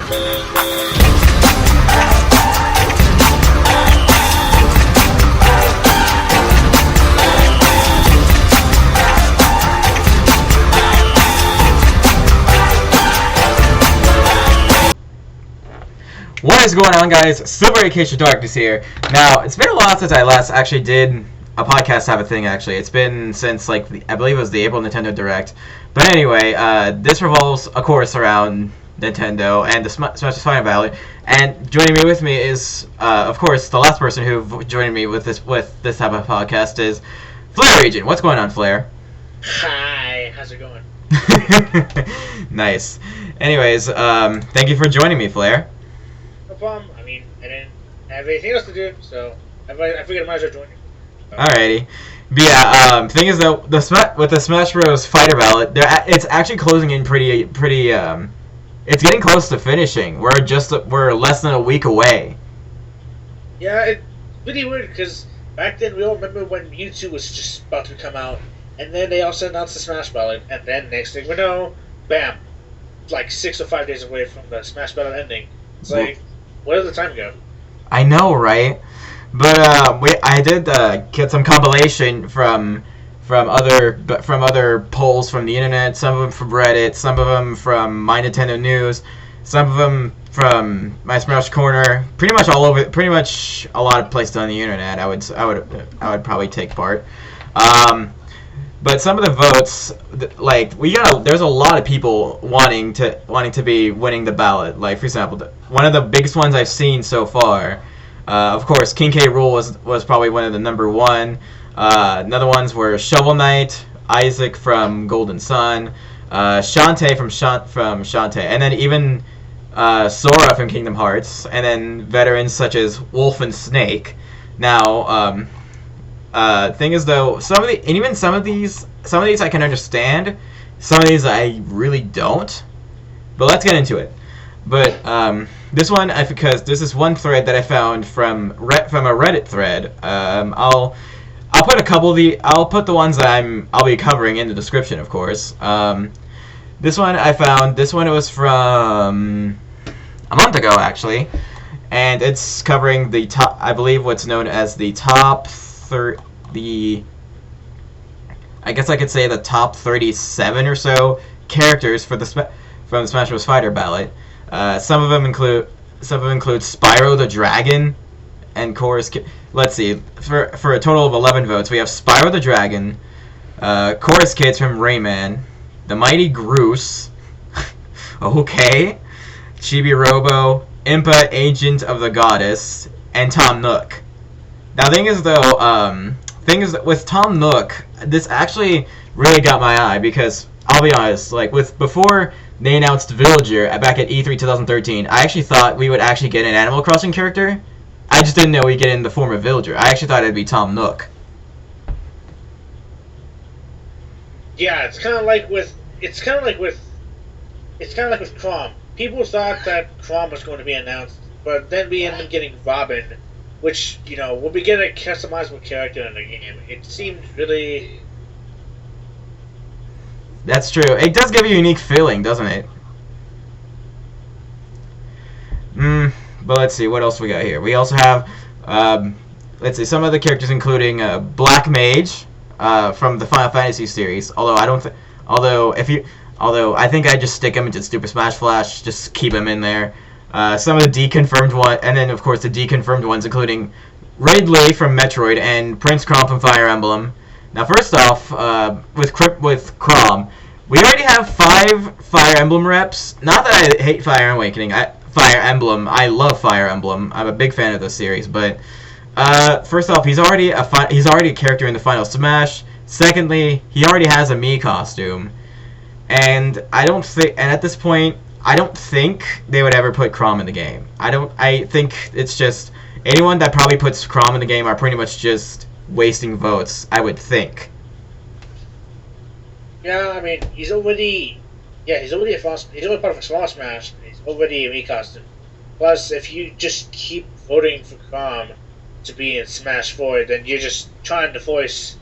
What is going on, guys? Silver Acacia Darkness here. Now, it's been a while since I last actually did a podcast type of thing, actually. It's been since, I believe it was the April Nintendo Direct. But anyway, this revolves, of course, around Nintendo and the Smash Fighter Ballot. And joining me with me is, of course, the last person who joined me with this type of podcast is FlareRegion. What's going on, Flare? Hi, how's it going? Nice. Anyways, thank you for joining me, Flare. No problem. I mean, I didn't have anything else to do, so I figured I might as well join you. Alrighty. But yeah, thing is though, with the Smash Bros. Fighter Ballot, it's actually closing in pretty. It's getting close to finishing. We're less than a week away. Yeah, it's pretty weird because back then we all remember when Mewtwo was just about to come out, and then they also announced the Smash Ballot, and then next thing we know, bam, like 6 or 5 days away from the Smash Ballot ending. It's like, where did the time go? I know, right? But I did get some compilation from other polls from the internet. Some of them from Reddit, some of them from My Nintendo News, some of them from My Smash Corner. Pretty much all over. Pretty much a lot of places on the internet. I would probably take part. But some of the votes, there's a lot of people wanting to be winning the ballot. Like, for example, one of the biggest ones I've seen so far, of course, King K. Rool was probably one of the number one. Another ones were Shovel Knight, Isaac from Golden Sun, Shantae from Shantae, and then even Sora from Kingdom Hearts, and then veterans such as Wolf and Snake. Now, thing is though, some of these I can understand. Some of these I really don't. But let's get into it. But this one, because this is one thread that I found from a Reddit thread. I'll put the ones that I'll be covering in the description, of course. This one I found. This one it was from a month ago, actually, and it's covering the top. I believe what's known as the top. I guess I could say the top 37 or so characters from the Smash Bros. Fighter Ballot. Some of them include Spyro the Dragon, and Chorus. Let's see, for a total of 11 votes, we have Spyro the Dragon, Chorus Kids from Rayman, the Mighty Groose, okay, Chibi Robo, Impa, Agent of the Goddess, and Tom Nook. Now, thing is with Tom Nook, this actually really got my eye because I'll be honest, before they announced Villager back at E3 2013, I actually thought we would actually get an Animal Crossing character. I just didn't know we'd get it in the form of Villager. I actually thought it'd be Tom Nook. Yeah, it's kind of like with Chrom. People thought that Chrom was going to be announced, but then we ended up getting Robin, which, will be getting a customizable character in the game. It seemed really... That's true. It does give you a unique feeling, doesn't it? But let's see, what else we got here? We also have, let's see, some of the characters including Black Mage from the Final Fantasy series. Although I think I just stick him into Super Smash Flash, just keep him in there. Some of the deconfirmed one, and then of course the deconfirmed ones, including Ridley from Metroid and Prince Chrom from Fire Emblem. Now, first off, with Chrom, we already have 5 Fire Emblem reps. Not that I hate Fire Emblem. I love Fire Emblem. I'm a big fan of the series. But first off, he's already a character in the final Smash. Secondly, he already has a Mii costume, and at this point, I don't think they would ever put Chrom in the game. I think it's just anyone that probably puts Chrom in the game are pretty much just wasting votes, I would think. Yeah, I mean, he's already part of a small Smash. He's already a Mii costume. Plus, if you just keep voting for Chrom to be in Smash 4, then you're just trying to force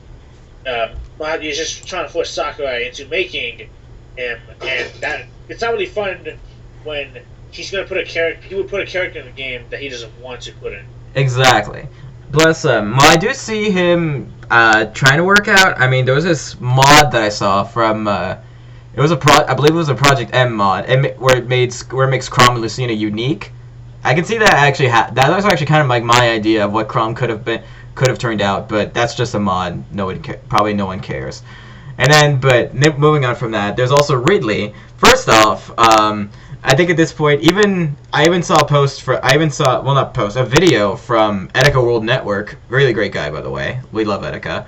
Sakurai into making him, and that it's not really fun when he's gonna put a character. He would put a character in the game that he doesn't want to put in. Exactly. Plus, well, I do see him trying to work out. I mean, there was this mod that I saw from. It was I believe it was a Project M mod, where it makes Chrom and Lucina unique. I can see that actually. That was actually kind of like my idea of what Chrom could have turned out, but that's just a mod. Probably no one cares. And then, but moving on from that, there's also Ridley. First off, I think at this point, I even saw a video from Etika World Network. Really great guy, by the way. We love Etika.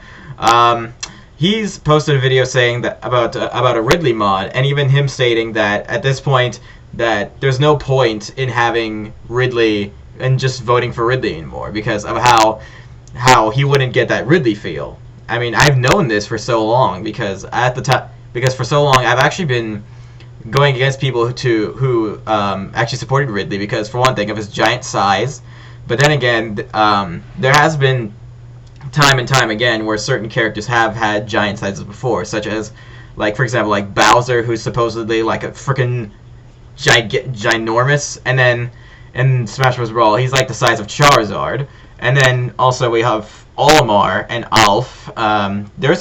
He's posted a video saying that about a Ridley mod, and even him stating that at this point that there's no point in having Ridley and just voting for Ridley anymore because of how he wouldn't get that Ridley feel. I mean, I've known this for so long because for so long I've actually been going against people who actually supported Ridley because, for one thing, of his giant size, but then again, there has been time and time again where certain characters have had giant sizes before, such as, like, for example, like Bowser, who's supposedly like a freaking ginormous, and then in Smash Bros. Brawl, he's like the size of Charizard, and then also we have Olimar and Alf. They're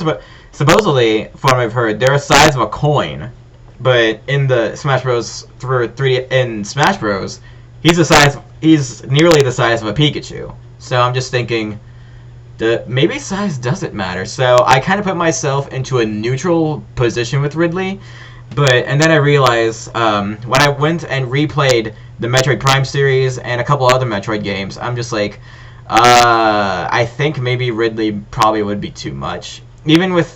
supposedly, from what I've heard, they're the size of a coin. But in the Smash Bros. For 3D in Smash Bros, he's nearly the size of a Pikachu. So I'm just thinking, maybe size doesn't matter. So I kind of put myself into a neutral position with Ridley. And then I realized when I went and replayed the Metroid Prime series and a couple other Metroid games, I'm just like, I think maybe Ridley probably would be too much. Even with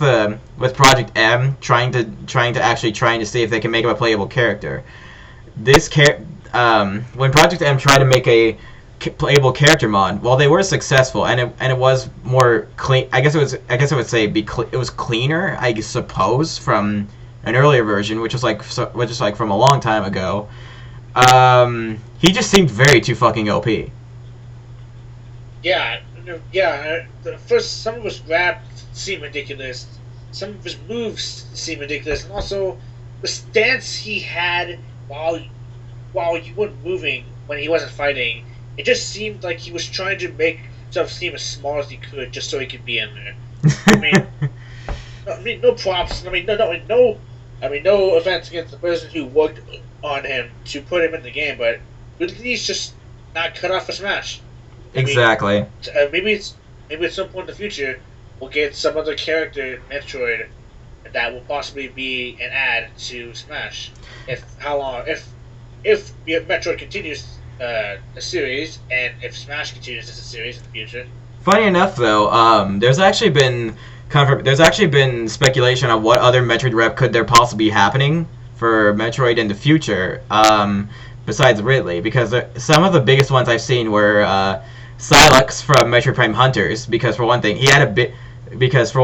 Project M trying to see if they can make him a playable character, when Project M tried to make a playable character mod, while they were successful and it was more clean, I would it was cleaner, I suppose, from an earlier version, which was like from a long time ago. He just seemed very too fucking OP. Yeah. First, some of his rap seemed ridiculous. Some of his moves seemed ridiculous, and also the stance he had while you weren't moving when he wasn't fighting. It just seemed like he was trying to make himself seem as small as he could, just so he could be in there. I mean, no props. No offense against the person who worked on him to put him in the game, but he's just not cut off for Smash. Exactly. Maybe at some point in the future, we'll get some other character in Metroid that will possibly be an add to Smash. If Metroid continues the series, and if Smash continues as a series in the future. Funny enough, though, there's actually been speculation on what other Metroid rep could there possibly be happening for Metroid in the future, besides Ridley, because some of the biggest ones I've seen were Sylux from Metroid Prime Hunters, because for one thing, he had a bit. Because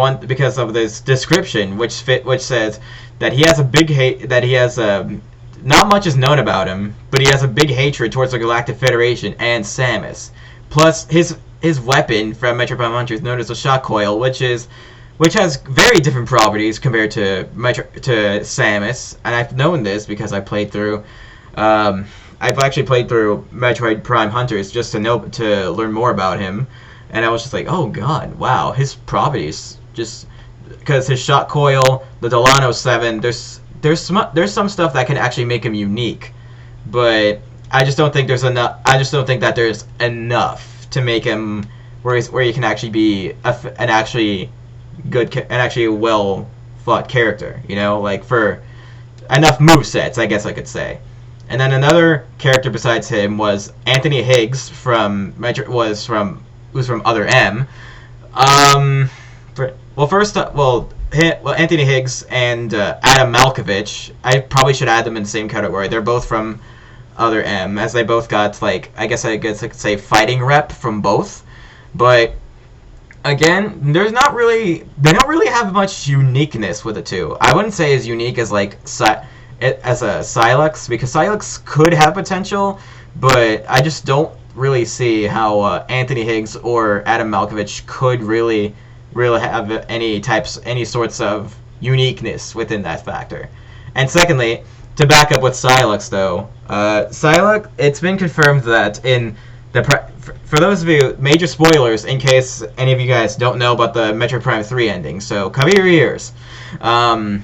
of this description, which says that he has a big hate, that he has not much is known about him, but he has a big hatred towards the Galactic Federation and Samus. Plus, his weapon from Metroid Prime Hunters, known as the Shock Coil, which has very different properties compared to Samus, and I've known this because I played through. I've actually played through Metroid Prime Hunters just to learn more about him. And I was just like, oh god, wow, his properties, just because his Shock Coil, the Delano 7, there's some stuff that can actually make him unique, but I just don't think there's enough. I just don't think that there's enough to make him where he can actually be an actually well fought character, like for enough movesets, I guess I could say. And then another character besides him was Anthony Higgs from who's from Other M. Anthony Higgs and Adam Malkovich, I probably should add them in the same category. They're both from Other M, as they both got, like, I guess I could say fighting rep from both. But again, they don't really have much uniqueness with the two. I wouldn't say as unique as as a Sylux, because Sylux could have potential, but I just don't really see how Anthony Higgs or Adam Malkovich could really have any sorts of uniqueness within that factor. And secondly, to back up with Psylocke, though, Psylocke, it's been confirmed that in for those of you, major spoilers in case any of you guys don't know about the Metroid Prime 3 ending, so cover your ears. In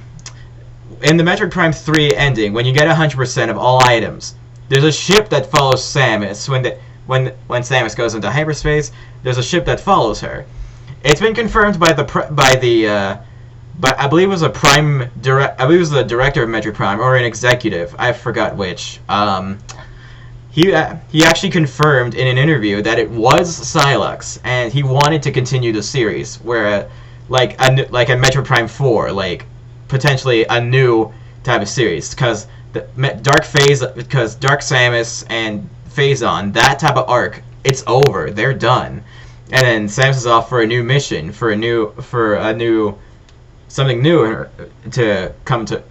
the Metroid Prime 3 ending, when you get 100% of all items, there's a ship that follows Samus. When Samus goes into hyperspace, there's a ship that follows her. It's been confirmed by but I believe it was I believe it was the director of Metroid Prime or an executive. I forgot which. He actually confirmed in an interview that it was Psylocke, and he wanted to continue the series, where like a Metroid Prime 4, like potentially a new type of series, because Dark Samus and Phazon, that type of arc, it's over. They're done, and then Samus is off for a new mission, for something new to come to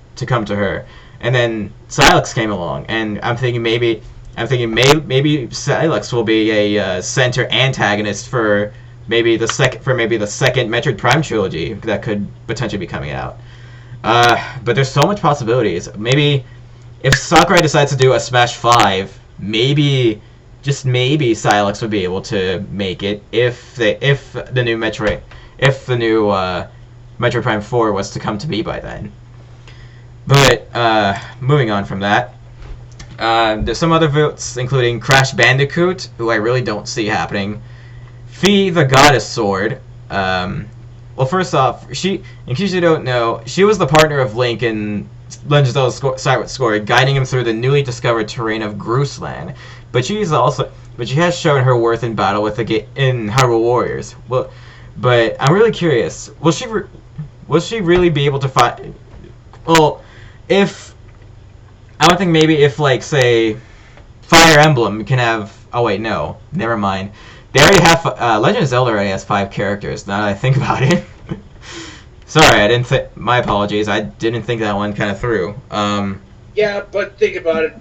her, and then Psylocke came along, and I'm thinking maybe Psylocke will be a center antagonist for maybe the second Metroid Prime trilogy that could potentially be coming out. But there's so much possibilities. Maybe if Sakurai decides to do a Smash 5, maybe just maybe Psylocke would be able to make it if the new Metroid Prime 4 was to come to be by then. But moving on from that, there's some other votes, including Crash Bandicoot, who I really don't see happening. Fi the Goddess Sword. Well, first off, in case you don't know, she was the partner of Link in Legend of Zelda Skyward Sword, guiding him through the newly discovered terrain of Groosland. But she has shown her worth in battle in Hyrule Warriors. Well, but I'm really curious. Will she really be able to fight? Well, I would think maybe if, like, say, Fire Emblem can have... Oh, wait, no. Never mind. They already have... Legend of Zelda already has 5 characters, now that I think about it. Sorry, my apologies. I didn't think that one kind of through. Yeah, but think about it.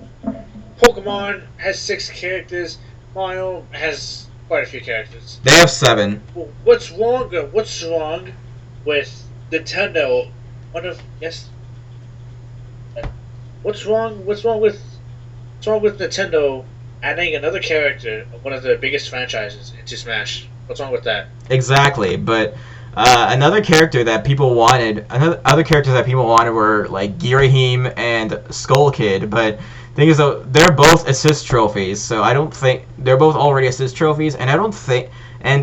Pokemon has 6 characters. Mario has quite a few characters. They have 7. Well, what's wrong with Nintendo? What's wrong with Nintendo adding another character of one of the biggest franchises into Smash? What's wrong with that? Exactly, but other characters that people wanted were like Girahim and Skull Kid, but thing is though, they're both assist trophies, so I don't think they're both already assist trophies, and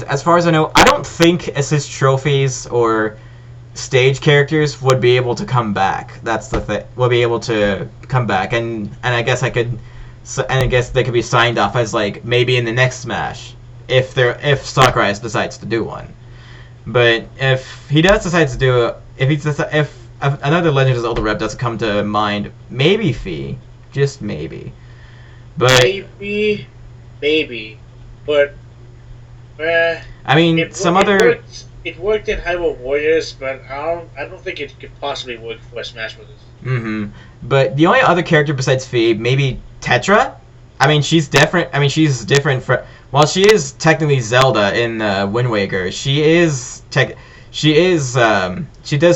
as far as I know, I don't think assist trophies or stage characters would be able to come back. That's the thing. Will be able to come back, and I guess they could be signed off as like maybe in the next Smash if Sakurai decides to do one. But if he does decide to do it, if another Legend of Zelda rep doesn't come to mind, maybe Fi, just maybe. But maybe, but I mean It worked in Hyrule Warriors, but I don't think it could possibly work for Smash Bros. Mm-hmm. But the only other character besides Fi, maybe Tetra. I mean, she's different. While she is technically Zelda in Wind Waker, she does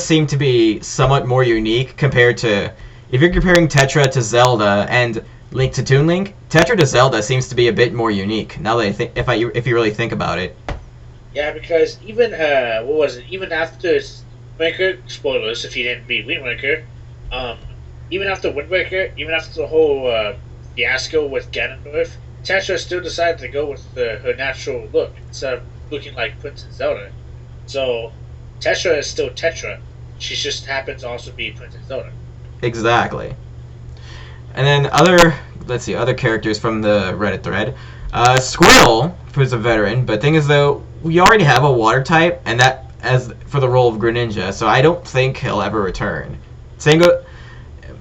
seem to be somewhat more unique compared to, if you're comparing Tetra to Zelda and Link to Toon Link, Tetra to Zelda seems to be a bit more unique. Now that if you really think about it. Yeah, because even even after Wind Waker, spoilers if you didn't beat Wind Waker, even after Wind Waker, even after the whole fiasco with Ganondorf, Tetra still decided to go with her natural look instead of looking like Princess Zelda. So Tetra is still Tetra. She just happens to also be Princess Zelda. Exactly. And then other characters from the Reddit thread. Squirtle, who's a veteran, but thing is though, we already have a water type, and that as for the role of Greninja, so I don't think he'll ever return.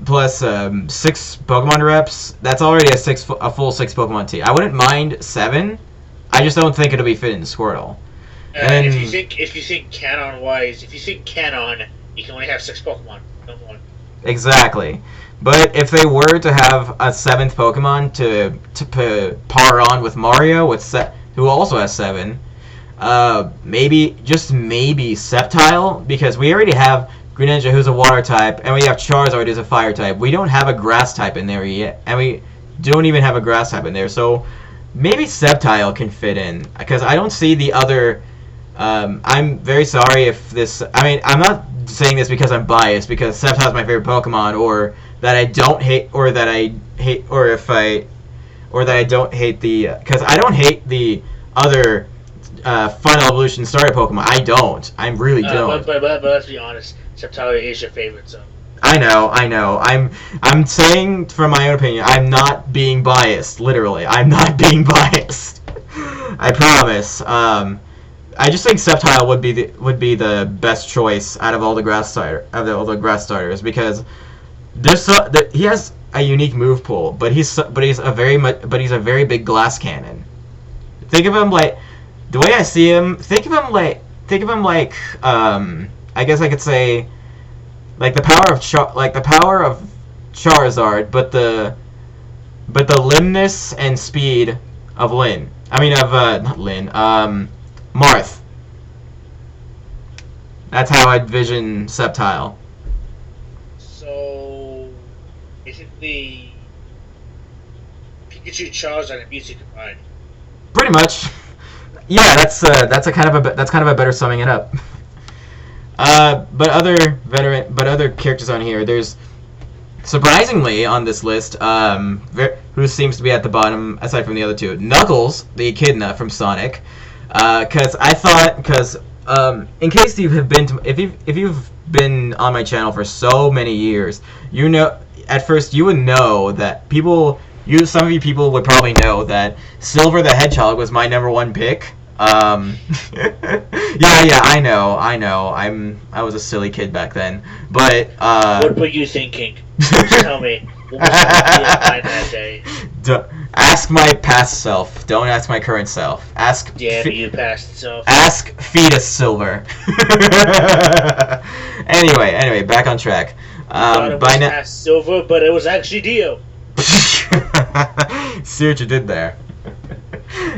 Plus 6 Pokemon reps, that's already a full 6 Pokemon team. I wouldn't mind 7, I just don't think it'll be fit in Squirtle. And if you think canon-wise, you can only have 6 Pokemon, no more. Exactly. But if they were to have a 7th Pokemon to par on with Mario, who also has 7, maybe Sceptile, because we already have Greninja, who's a water type, and we have Charizard, who's a fire type. We don't have a grass type in there yet, and we don't even have a grass type in there. So maybe Sceptile can fit in, because I don't see the other. I'm very sorry if this. I mean, I'm not saying this because I'm biased, because Sceptile's my favorite Pokemon, or that I don't hate, or that I hate, or that I don't hate the. Because I don't hate the other Final Evolution starter Pokemon. I don't. I really don't. But let's be honest. Sceptile is your favorite, so. I know. I'm saying from my own opinion. I'm not being biased. Literally, I'm not being biased. I promise. I just think Sceptile would be the best choice out of all the grass starters, because he has a unique move pool, but he's a very big glass cannon. Think of him like the way I see him. Think of him like I guess I could say like the power of Charizard, but the limness and speed of Lyn. I mean not Lyn. Marth. That's how I envision Sceptile. So, basically, Pikachu, Charizard, and Mewtwo combined. Pretty much. Yeah, that's kind of a better summing it up. But other characters on here, there's surprisingly on this list, who seems to be at the bottom aside from the other two, Knuckles, the Echidna from Sonic. Because in case you have been if you've been on my channel for so many years, you know, at first you would know that some of you people would probably know that Silver the Hedgehog was my #1 pick. Yeah, I know. I was a silly kid back then, but what were you thinking? Tell me. What was that day? Ask my past self. Don't ask my current self. Ask. Damn you, past self. Ask Fetus Silver. Anyway, back on track. Thought it was past Silver, but it was actually Dio. See what you did there.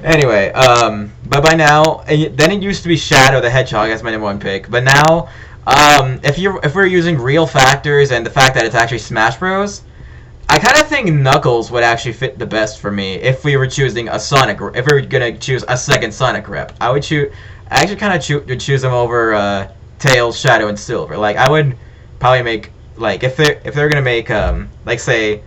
Anyway, but by now, then it used to be Shadow the Hedgehog as my #1 pick, but now, if we're using real factors and the fact that it's actually Smash Bros, I kind of think Knuckles would actually fit the best for me if we were choosing if we were gonna choose a second Sonic rep. I actually kind of choose him over Tails, Shadow, and Silver. Like I would probably make like if they're gonna make like say.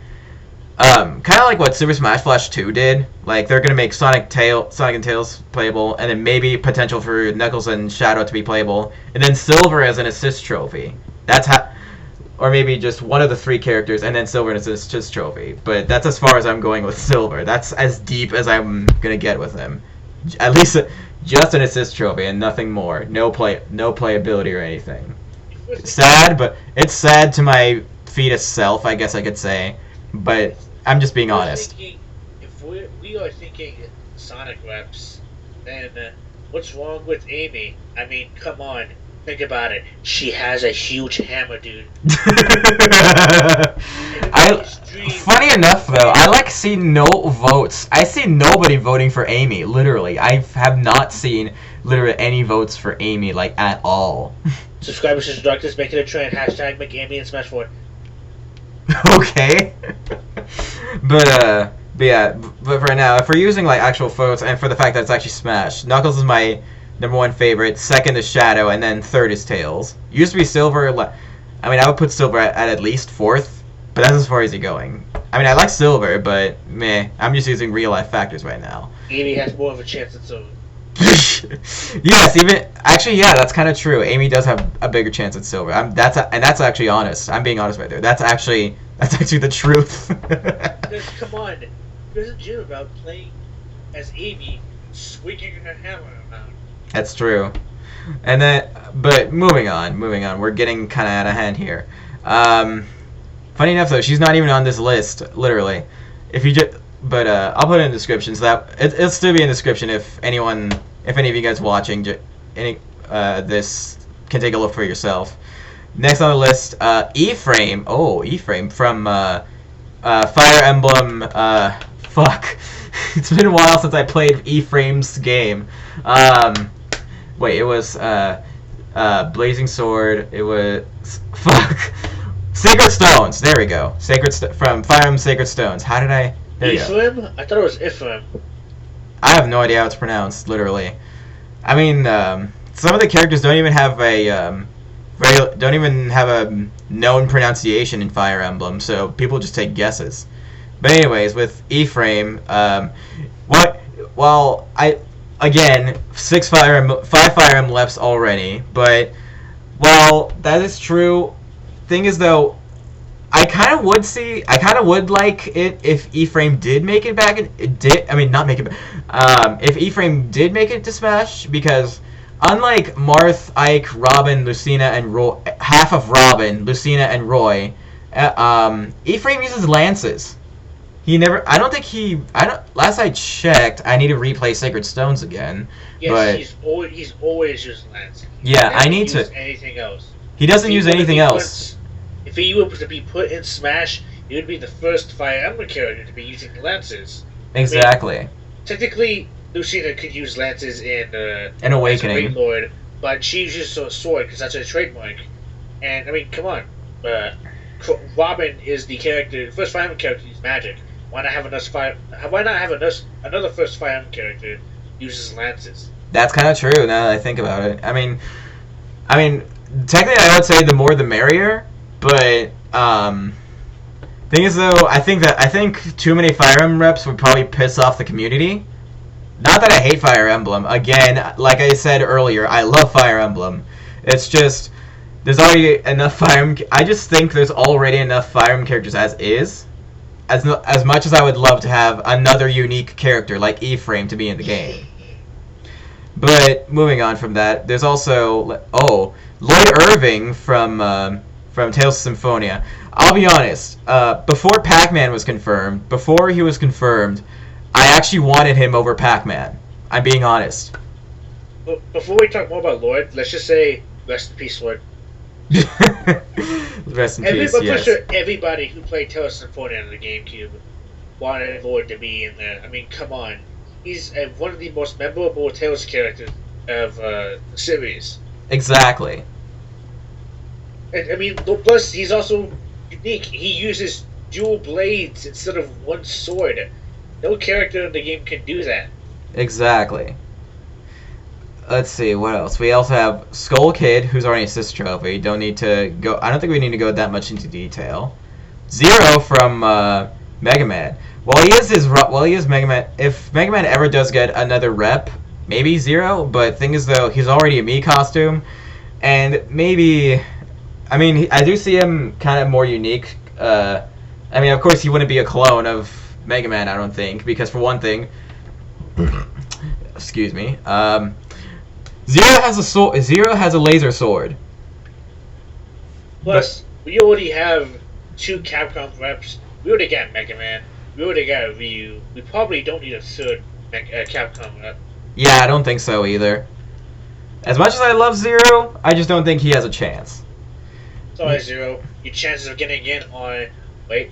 Kind of like what Super Smash Bros. 2 did. Like they're gonna make Sonic and Tails playable, and then maybe potential for Knuckles and Shadow to be playable, and then Silver as an assist trophy. That's how, or maybe just one of the 3 characters, and then Silver as an assist trophy. But that's as far as I'm going with Silver. That's as deep as I'm gonna get with him. At least just an assist trophy and nothing more. No playability or anything. Sad, but it's sad to my fetus self, I guess I could say. But I'm just being honest. If we are thinking Sonic reps, then what's wrong with Amy? I mean, come on. Think about it. She has a huge hammer, dude. Funny enough, though, I like see no votes. I see nobody voting for Amy, literally. I have not seen literally any votes for Amy, like, at all. Subscribers to Darkness, make it a trend. Hashtag make Amy and Smash 4. Okay. But for now, if we're using like actual votes and for the fact that it's actually Smash, Knuckles is my #1 favorite, second is Shadow, and then third is Tails. Used to be Silver. I mean, I would put Silver at least 4th, but that's as far as he's going. I mean, I like Silver, but meh, I'm just using real life factors right now. Amy has more of a chance than Silver. Yes, yeah, that's kind of true. Amy does have a bigger chance at Silver. That's actually honest. I'm being honest right there. That's actually the truth. Because, come on, there's a joke about playing as Amy, swinging her hammer around. That's true. And then, but moving on. We're getting kind of out of hand here. Funny enough, though, she's not even on this list, literally. But I'll put it in the description so that it'll still be in the description if any of you guys watching this can take a look for yourself. Next on the list, Ephraim. Oh, Ephraim from Fire Emblem. Fuck. It's been a while since I played Ephraim's game. Wait, it was Blazing Sword. It was Fuck. Sacred Stones. There we go. From Fire Emblem Sacred Stones. How did I? There you go. Ephraim? I thought it was Ephraim. I have no idea how it's pronounced. Literally. I mean, some of the characters don't even have a known pronunciation in Fire Emblem, so people just take guesses. But anyways, with Ephraim, five Fire Emblems already, but while that is true, thing is though, I kind of would like it if Ephraim did make it back. If Ephraim did make it to Smash, because unlike Marth, Ike, Robin, Lucina, and Roy, half of Robin, Lucina, and Roy, Ephraim uses lances. Last I checked, I need to replay Sacred Stones again. Yes, but he's always using lances. Yeah, I need to. Anything else? He doesn't use anything else. If he were to be put in Smash, he would be the first Fire Emblem character to be using lances. Exactly. I mean, technically, Lucina could use lances in Awakening, as a Lord, but she uses a sword because that's her trademark. And I mean, come on, Robin is the first Fire Emblem character to use magic. Why not have another first Fire Emblem character uses lances? That's kind of true. Now that I think about it, I mean, technically, I would say the more the merrier. But thing is though, I think too many Fire Emblem reps would probably piss off the community. Not that I hate Fire Emblem. Again, like I said earlier, I love Fire Emblem. It's just there's already enough Fire Emblem. I just think there's already enough Fire Emblem characters as is. As much as I would love to have another unique character like Ephraim to be in the game. But moving on from that, there's also Lloyd Irving from Tales of Symphonia. I'll be honest, before Pac-Man was confirmed, I actually wanted him over Pac-Man. I'm being honest. Well, before we talk more about Lloyd, let's just say rest in peace, Lloyd. Rest in peace, yes. Sure everybody who played Tales of Symphonia on the GameCube wanted Lloyd to be in there. I mean, come on. He's one of the most memorable Tales characters of the series. Exactly. I mean, plus he's also unique. He uses dual blades instead of one sword. No character in the game can do that. Exactly. Let's see, what else? We also have Skull Kid, who's already a Sis Trophy. I don't think we need to go that much into detail. Zero from Mega Man. While he is Mega Man, if Mega Man ever does get another rep, maybe Zero. But thing is though, he's already a Mii costume, and maybe. I mean, I do see him kind of more unique. I mean, of course, he wouldn't be a clone of Mega Man, I don't think, because for one thing, excuse me, Zero has a laser sword. Plus, we already have 2 Capcom reps. We already got Mega Man. We already got Ryu. We probably don't need a third Capcom rep. Yeah, I don't think so either. As much as I love Zero, I just don't think he has a chance. Sorry, Zero. Your chances of getting in are... Wait.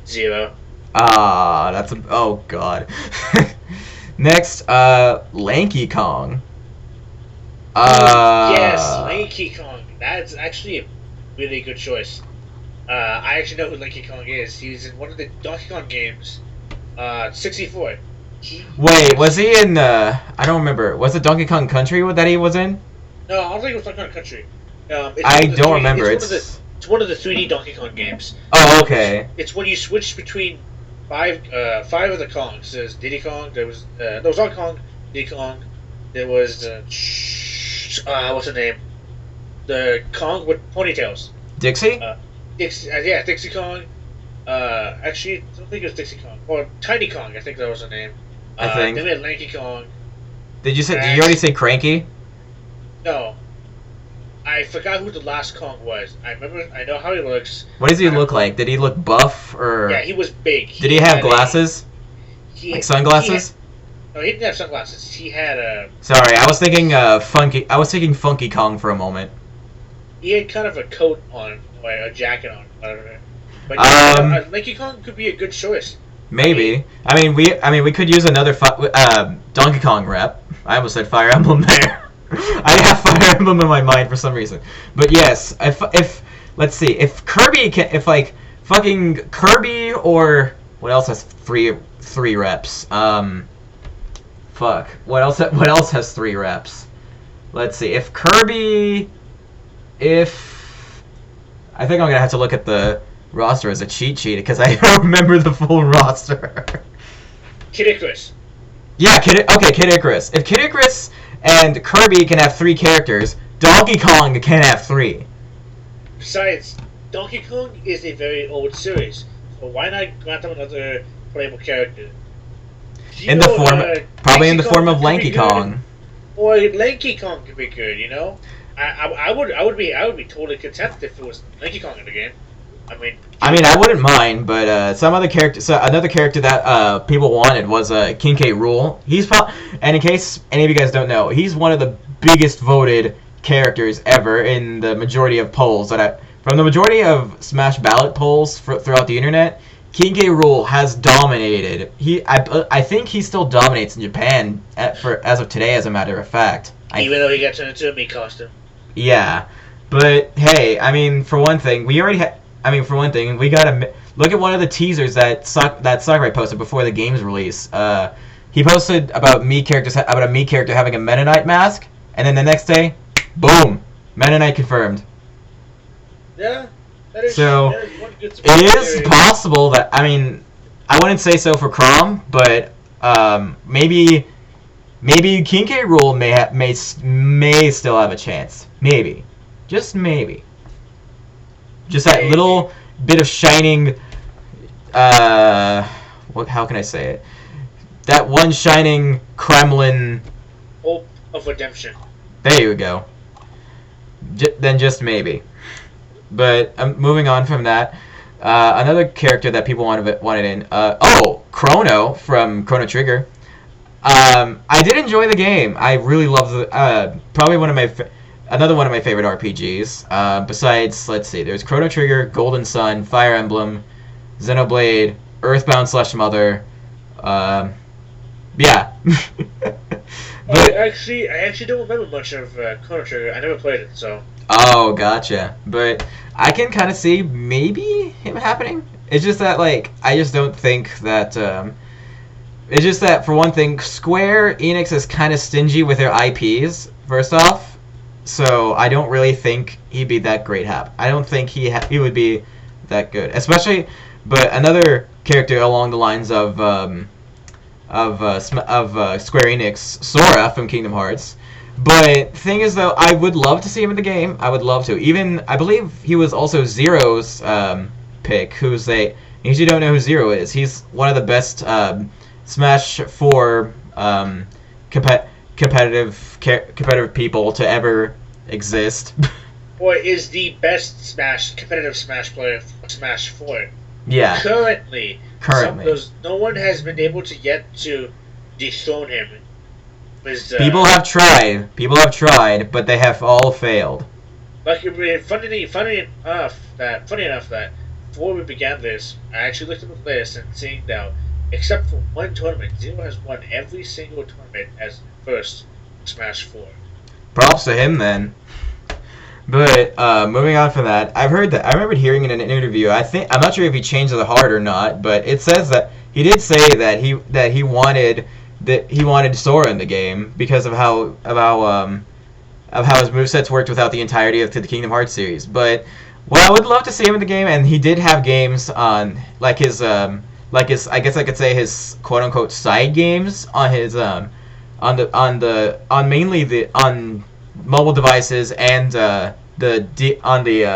0. Oh god. Next, Lanky Kong. Yes, Lanky Kong. That's actually a really good choice. I actually know who Lanky Kong is. He's in one of the Donkey Kong games. 64. Wait, was he in, I don't remember. Was it Donkey Kong Country that he was in? No, I don't think it was Donkey Kong Country. I don't remember. It's one of the 3D Donkey Kong games. Oh, okay. It's when you switch between five of the Kongs. There's Diddy Kong. There was Donkey Kong, Diddy Kong. There was what's the name? The Kong with ponytails. Dixie. Dixie Kong. Actually, I don't think it was Dixie Kong or Tiny Kong. I think that was the name. I think. Then we had Lanky Kong. Did you already say Cranky? No. I forgot who the last Kong was. I know how he looks. What does he look like? Did he look buff or? Yeah, he was big. Did he have glasses? Like sunglasses? No, he didn't have sunglasses. He had a. Sorry, I was thinking Funky. I was thinking Funky Kong for a moment. He had kind of a coat on, or a jacket on, whatever. But Lanky Kong could be a good choice. Maybe. I mean, we could use another Donkey Kong rep. I almost said Fire Emblem there. I have Fire Emblem in my mind for some reason. But yes, if let's see, if Kirby can, if like fucking Kirby or what else has three reps? Fuck. What else has 3 reps? Let's see. If Kirby, I think I'm gonna have to look at the roster as a cheat sheet because I don't remember the full roster. Kid Icarus. Yeah, Kid Icarus. If Kid Icarus and Kirby can have 3 characters, Donkey Kong can have 3. Besides, Donkey Kong is a very old series, so why not grant them another playable character? In the form of Lanky Kong. Or Lanky Kong could be good, you know? I would be totally content if it was Lanky Kong in the game. I mean, I wouldn't mind, but some other character, another character that people wanted was King K. Rool. And in case any of you guys don't know, he's one of the biggest voted characters ever in the majority of polls from the majority of Smash Ballot polls throughout the internet. King K. Rool has dominated. I think he still dominates in Japan as of today, as a matter of fact. Even though he got turned into a Mii costume. Yeah, but hey, for one thing, we gotta look at one of the teasers that Sakurai posted before the game's release. He posted about a Mii character having a Meta Knight mask, and then the next day, boom, Meta Knight confirmed. Yeah. So it is possible that I wouldn't say so for Chrom, but maybe King K. Rool may still have a chance. Maybe, just maybe. Just that little bit of shining. How can I say it? That one shining Kremlin. Hope of redemption. There you go. Then just maybe. But moving on from that, another character that people wanted in. Chrono from Chrono Trigger. I did enjoy the game. I really loved probably another one of my favorite RPGs. Besides, let's see, there's Chrono Trigger, Golden Sun, Fire Emblem, Xenoblade, Earthbound / Mother. Yeah. I actually don't remember much of Chrono Trigger. I never played it, so. Oh, gotcha. But I can kind of see maybe him happening. It's just that, I just don't think that. It's just that, for one thing, Square Enix is kind of stingy with their IPs, first off. So I don't really think he'd be that great. I don't think he would be that good. Especially, but another character along the lines of Square Enix, Sora from Kingdom Hearts. But thing is, though, I would love to see him in the game. I would love to. Even, I believe he was also Zero's pick, who's in case you don't know who Zero is, he's one of the best Smash 4 competitive people to ever exist. Or is the best competitive Smash player for Smash 4. Yeah. Currently. No one has been able to yet to dethrone him. People have tried, but they have all failed. Funny enough that before we began this, I actually looked at the list and seeing now, except for one tournament, Zero has won every single tournament as first Smash 4. Props to him then. But moving on from that, I remember hearing in an interview. I'm not sure if he changed the heart or not, but it says that he did say that he wanted Sora in the game because of how his movesets worked without the entirety of the Kingdom Hearts series. But I would love to see him in the game, and he did have games on his I guess I could say his quote unquote side games on his on mobile devices and on the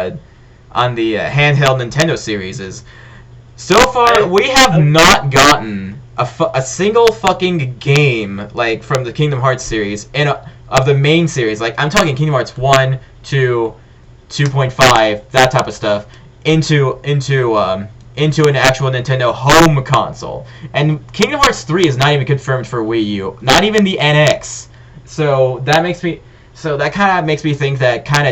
handheld Nintendo series. So far, we have not gotten a single fucking game from the Kingdom Hearts series of the main series. I'm talking Kingdom Hearts 1, 2, 2.5, that type of stuff into an actual Nintendo home console. And Kingdom Hearts 3 is not even confirmed for Wii U, not even the NX. So that kind of makes me think that kind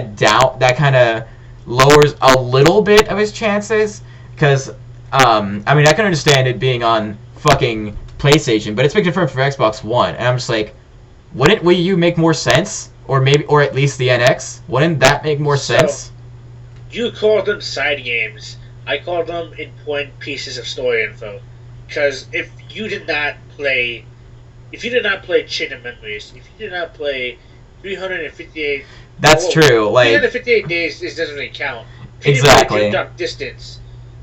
of lowers a little bit of his chances, because I can understand it being on fucking PlayStation, but it's been confirmed for Xbox One, and I'm just like, wouldn't Wii U make more sense or at least the NX. Wouldn't that make more sense? You call them side games. I call them important pieces of story info. Because if you did not play Chain of Memories, if you did not play 358, that's true. Like 358 days, this doesn't really count. If exactly. You didn't play Distance,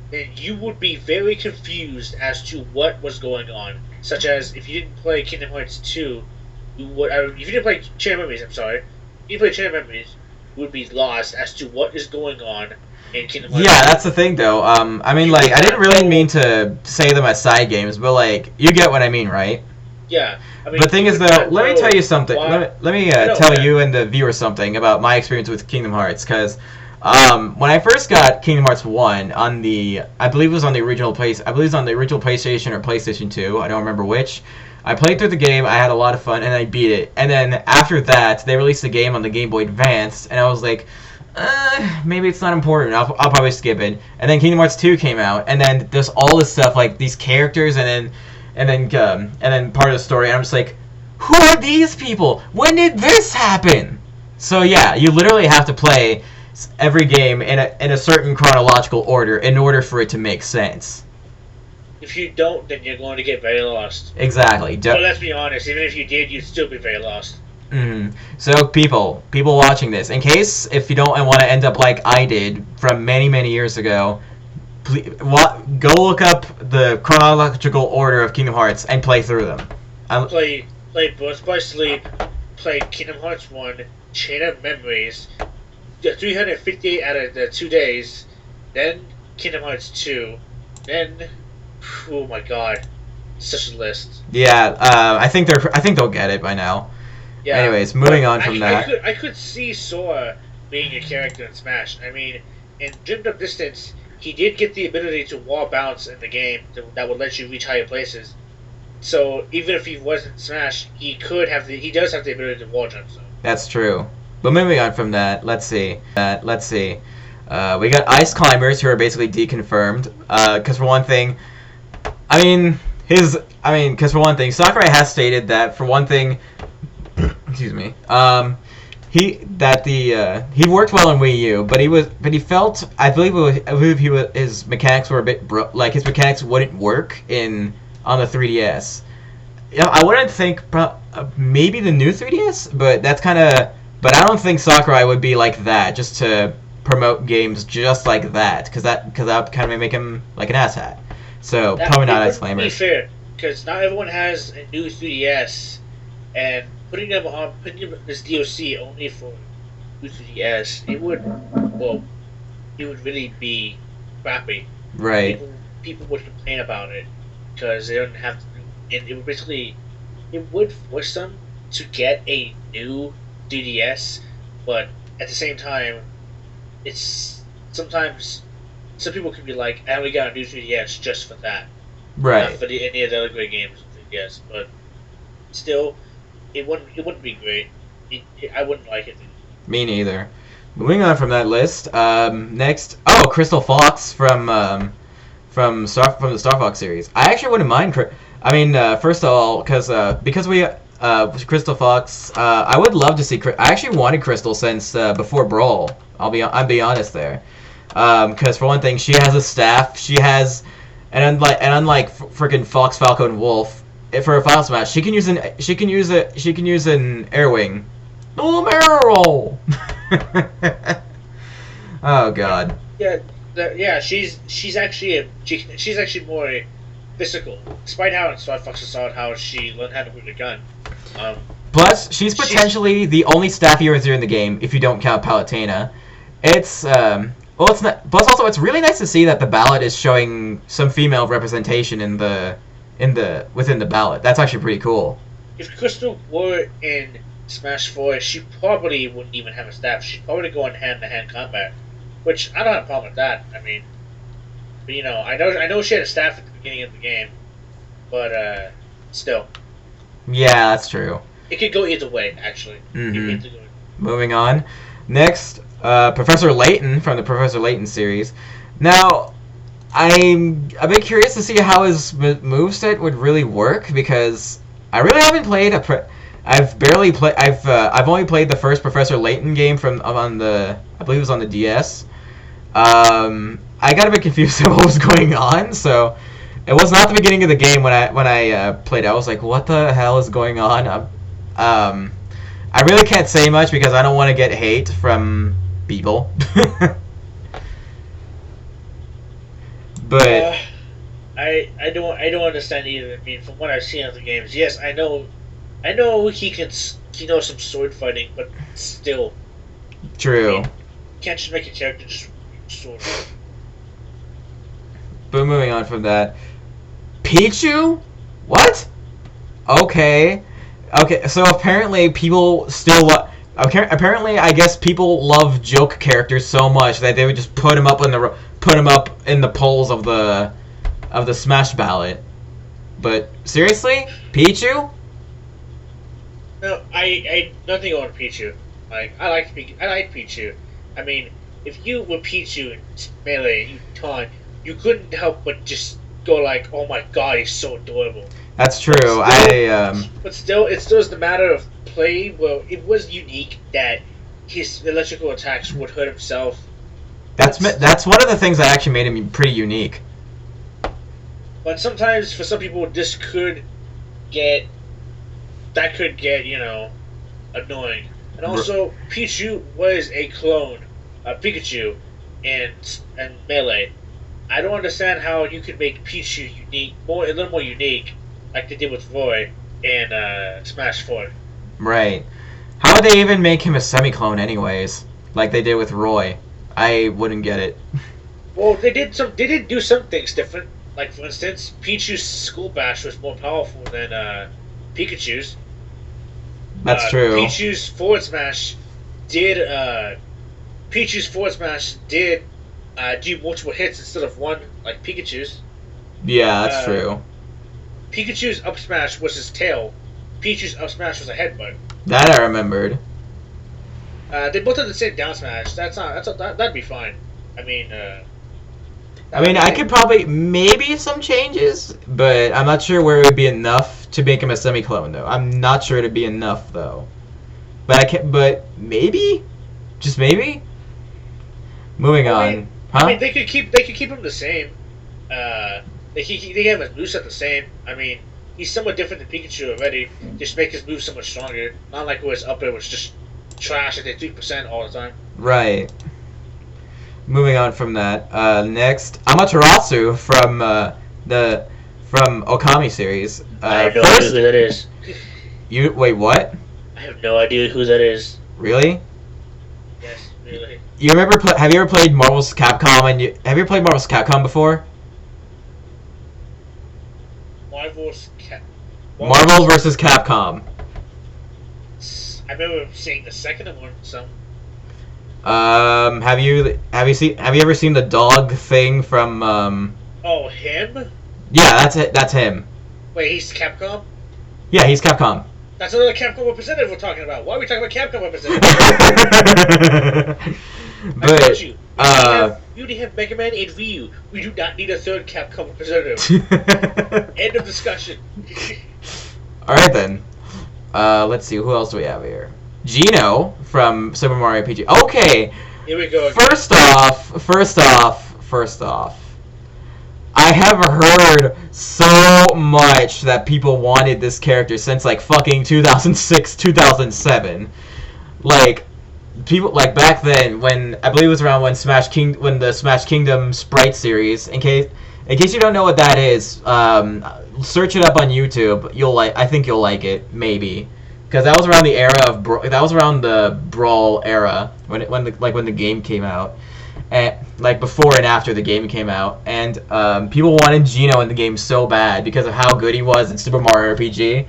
then you would be very confused as to what was going on. Such as if you didn't play Kingdom Hearts 2, you would. If you didn't play Chain of Memories, I'm sorry. If you didn't play Chain of Memories, you would be lost as to what is going on in Kingdom Hearts. Yeah, that's the thing, though. I mean, like, I didn't really mean to say them as side games, but like, you get what I mean, right? Yeah. I mean, but the thing is, though, let me tell you something. Why? Let me tell you and the viewer something about my experience with Kingdom Hearts, because when I first got Kingdom Hearts 1 on the, I believe it was on the original PlayStation or PlayStation 2, I don't remember which. I played through the game, I had a lot of fun, and I beat it. And then after that, they released the game on the Game Boy Advance, and I was like, maybe it's not important. I'll probably skip it. And then Kingdom Hearts 2 came out, and then there's all this stuff like these characters, and then part of the story. And I'm just like, who are these people? When did this happen? So yeah, you literally have to play every game in a certain chronological order in order for it to make sense. If you don't, then you're going to get very lost. Exactly. But let's be honest, even if you did, you'd still be very lost. Mm-hmm. So people watching this, in case if you don't want to end up like I did from many years ago, please, go look up the chronological order of Kingdom Hearts and play through them. Play Birth by Sleep, play Kingdom Hearts 1, Chain of Memories, 358 out of the 2 days, then Kingdom Hearts 2, then, oh my god, such a list. Yeah, I think they'll get it by now. Yeah. Anyways, moving on from that. I could see Sora being a character in Smash. I mean, in Dreamed Up Distance, he did get the ability to wall bounce in the game that would let you reach higher places. So even if he wasn't Smash, he does have the ability to wall jump. So. That's true. But moving on from that, let's see. We got Ice Climbers, who are basically deconfirmed. Because for one thing, Sakurai has stated that for one thing. Excuse me. He worked well on Wii U, but he felt his mechanics were a bit his mechanics wouldn't work on the 3DS. Yeah, I wouldn't think maybe the new 3DS, but I don't think Sakurai would be like that just to promote games just like that, because that kind of make him like an asshat. So probably not Ice Climbers. To be fair, because not everyone has a new 3DS, and putting them this DOC only for 3DS, it would really be crappy. Right. People would complain about it because they don't have to, and it would force them to get a new 3DS, but at the same time, it's sometimes some people can be like, "I only got a new 3DS just for that," right? Not for any of the other great games on 3DS, but still. It wouldn't be great. I wouldn't like it. Me neither. Moving on from that list. Next, Crystal Fox from the Star Fox series. I actually wouldn't mind. First of all, because we Crystal Fox. I would love to see. I actually wanted Crystal since before Brawl. I'll be honest there. Because for one thing, she has a staff. She has, and unlike freaking Fox, Falco, and Wolf. For a final smash, she can use an air wing. Oh, Meryl! Oh god. Yeah. She's actually more physical. Despite how in Star Fox saw how she learned how to move the gun. Plus, she's potentially the only staff user in the game if you don't count Palutena. It's not. Plus, also, it's really nice to see that the ballot is showing some female representation within the ballot. That's actually pretty cool. If Crystal were in Smash 4, she probably wouldn't even have a staff. She'd probably go in hand-to-hand combat, which I don't have a problem with that. I mean, but I know she had a staff at the beginning of the game, but still. Yeah, that's true. It could go either way, actually. Mm-hmm. Moving on. Next, Professor Layton from the Professor Layton series. Now, I'm a bit curious to see how his moveset would really work, because I really haven't played I've barely played. I've only played the first Professor Layton game from on the. I believe it was on the DS. I got a bit confused at what was going on, so it was not the beginning of the game when I played it. I was like, what the hell is going on? I really can't say much because I don't want to get hate from people. But I don't understand either. I mean, from what I've seen of the games, yes, I know he knows some sword fighting, but still. True. I mean, can't just make a character just sword. But moving on from that, Pichu? What? Okay. So apparently people still. Apparently, I guess people love joke characters so much that they would just put them up in the polls of the Smash Ballot. But seriously, Pichu? No, I nothing on Pichu. Like I like Pichu. I mean, if you were Pichu in Melee and you taunt, you couldn't help but just go like, "Oh my God, he's so adorable." That's true. But still, it still is the matter of play. Well, it was unique that his electrical attacks would hurt himself. That's one of the things that actually made him pretty unique. But sometimes, for some people, this could get annoying. And also, Pichu was a clone of Pikachu and Melee. I don't understand how you could make Pichu unique, a little more unique, like they did with Roy and Smash 4. Right. How would they even make him a semi-clone anyways? Like they did with Roy. I wouldn't get it. Well, they did do some things different. Like, for instance, Pichu's School Bash was more powerful than Pikachu's. That's true. Pichu's Forward Smash did do multiple hits instead of one, like Pikachu's. Yeah, that's true. Pikachu's up smash was his tail. Pichu's up smash was a headbutt. That I remembered. They both had the same down smash. That'd be fine. I mean, I could probably maybe some changes, but I'm not sure where it would be enough to make him a semi-clone though. I'm not sure it'd be enough though. But maybe, just maybe. Moving on. Huh? I mean, they could keep him the same. They have his moveset the same. I mean, he's somewhat different than Pikachu already. Just make his moves so much stronger. Not like who his up air was just trash at 3% all the time. Right. Moving on from that. Next, Amaterasu from Okami series. I have no idea who that is. You wait, what? I have no idea who that is. Really? Yes, really. You remember? Have you ever played Marvel's Capcom? Have you ever played Marvel's Capcom before? Marvel versus Capcom. I remember seeing the second one. So. Have you ever seen the dog thing from? Oh, him? Yeah, that's it. That's him. Wait, he's Capcom? Yeah, he's Capcom. That's another Capcom representative we're talking about. Why are we talking about Capcom representative? But I told you. We already have Mega Man and Ryu. We do not need a third Capcom representative. End of discussion. Alright then. Let's see, who else do we have here? Gino from Super Mario RPG. Okay. Here we go. First off. I have heard so much that people wanted this character since like fucking 2006, 2007. Like people like back then when I believe it was around when the Smash Kingdom Sprite series. In case you don't know what that is, search it up on YouTube. I think you'll like it maybe. Because that was around the era of the Brawl era when the game came out, and like before and after the game came out, and people wanted Geno in the game so bad because of how good he was in Super Mario RPG.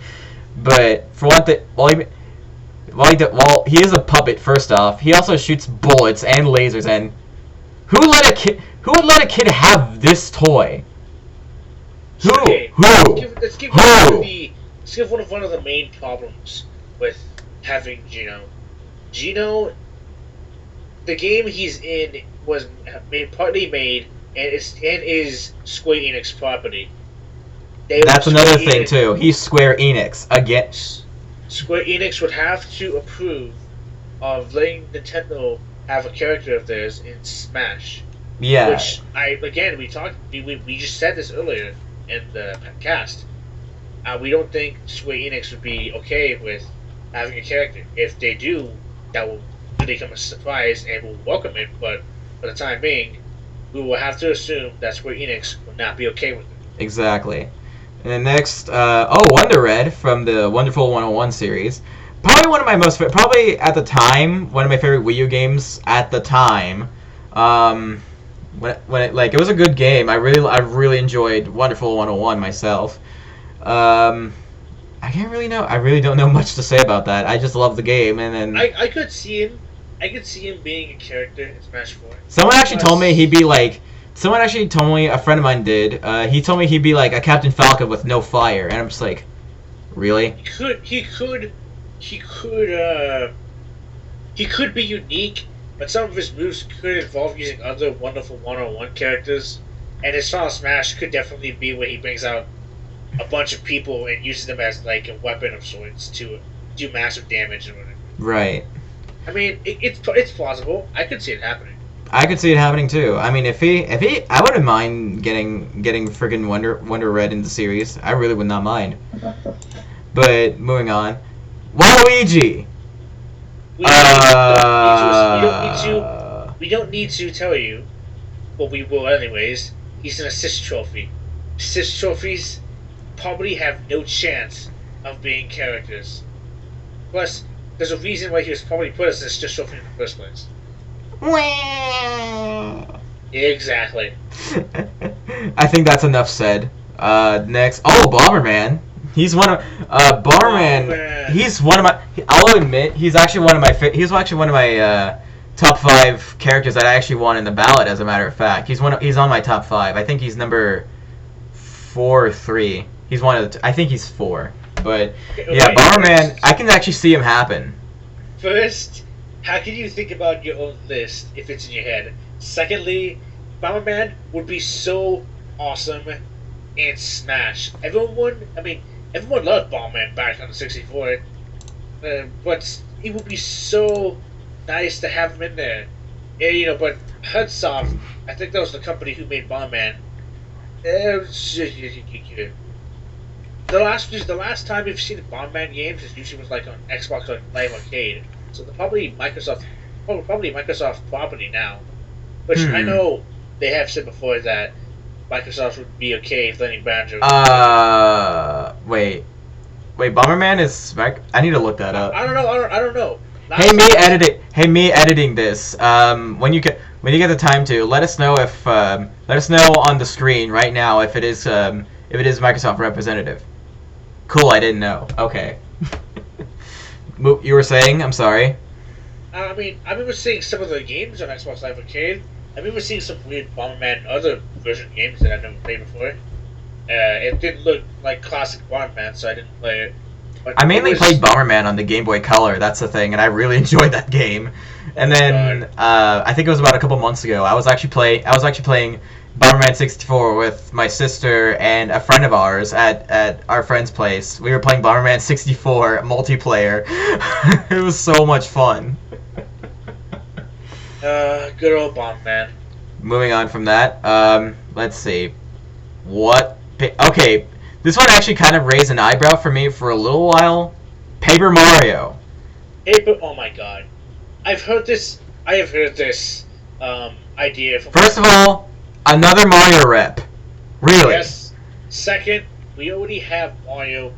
But for one thing, while he is a puppet, first off, he also shoots bullets and lasers. And who would let a kid have this toy? Who? Okay, Who? Let's give one of the main problems with having Geno. Geno, the game he's in was partly made and is Square Enix property. That's another thing too. He's Square Enix again. Square Enix would have to approve of letting Nintendo have a character of theirs in Smash. Yeah. Which we just said this earlier in the cast. We don't think Square Enix would be okay with having a character. If they do, that will become a surprise and we'll welcome it. But for the time being, we will have to assume that Square Enix will not be okay with it. Exactly. And then next, Wonder Red from the Wonderful 101 series. Probably at the time, one of my favorite Wii U games at the time. It was a good game. I really enjoyed Wonderful 101 myself. I really don't know much to say about that. I just love the game, and then I could see him being a character in Smash 4. Someone actually told me he'd be like. Someone actually told me, a friend of mine did. He told me he'd be like a Captain Falcon with no fire, and I'm just like, really? He could be unique, but some of his moves could involve using other Wonderful 101 characters, and his Final Smash could definitely be where he brings out a bunch of people and uses them as like a weapon of sorts to do massive damage and whatever. Right. I mean, it's plausible. I could see it happening. I could see it happening too. I mean, if he, I wouldn't mind getting friggin' Wonder Red in the series. I really would not mind. But moving on, Waluigi. We don't need to tell you, but we will anyways. He's an assist trophy. Assist trophies probably have no chance of being characters. Plus, there's a reason why he was probably put as an assist trophy in the first place. Exactly. I think that's enough said. Next, Bomberman. He's one of Bomberman. He's one of my. I'll admit, he's actually one of my. He's actually one of my top 5 characters that I actually won in the ballot. As a matter of fact, he's on my top 5. I think he's number 4 or 3. He's one of the. I think he's 4. But yeah, Bomberman. I can actually see him happen. First, how can you think about your own list if it's in your head? Secondly, Bomberman would be so awesome in Smash. Everyone loved Bomberman back on the 64, but it would be so nice to have him in there. Yeah, but Hudsoft, I think that was the company who made Bomberman. The last time we've seen Bomberman games is usually was like on Xbox Live Arcade. So they're probably Microsoft property now. Which I know they have said before that Microsoft would be okay if letting Banjo. Wait, Bomberman is. I need to look that up. I don't know. Hey, me editing this. When you get the time to, let us know on the screen right now if it is Microsoft representative. Cool, I didn't know. Okay. You were saying? I'm sorry. I remember seeing some of the games on Xbox Live Arcade. I remember seeing some weird Bomberman other version games that I've never played before. It didn't look like classic Bomberman, so I didn't play it. But I mainly played Bomberman on the Game Boy Color. That's the thing, and I really enjoyed that game. And then I think it was about a couple months ago. I was actually playing Bomberman 64 with my sister and a friend of ours at our friend's place. We were playing Bomberman 64 multiplayer. It was so much fun. Good old Bomberman. Moving on from that, let's see. Okay, this one actually kind of raised an eyebrow for me for a little while. Paper Mario. Oh my god. I have heard this idea from... First of all, another Mario rep. Really? Yes. Second, we already have Mario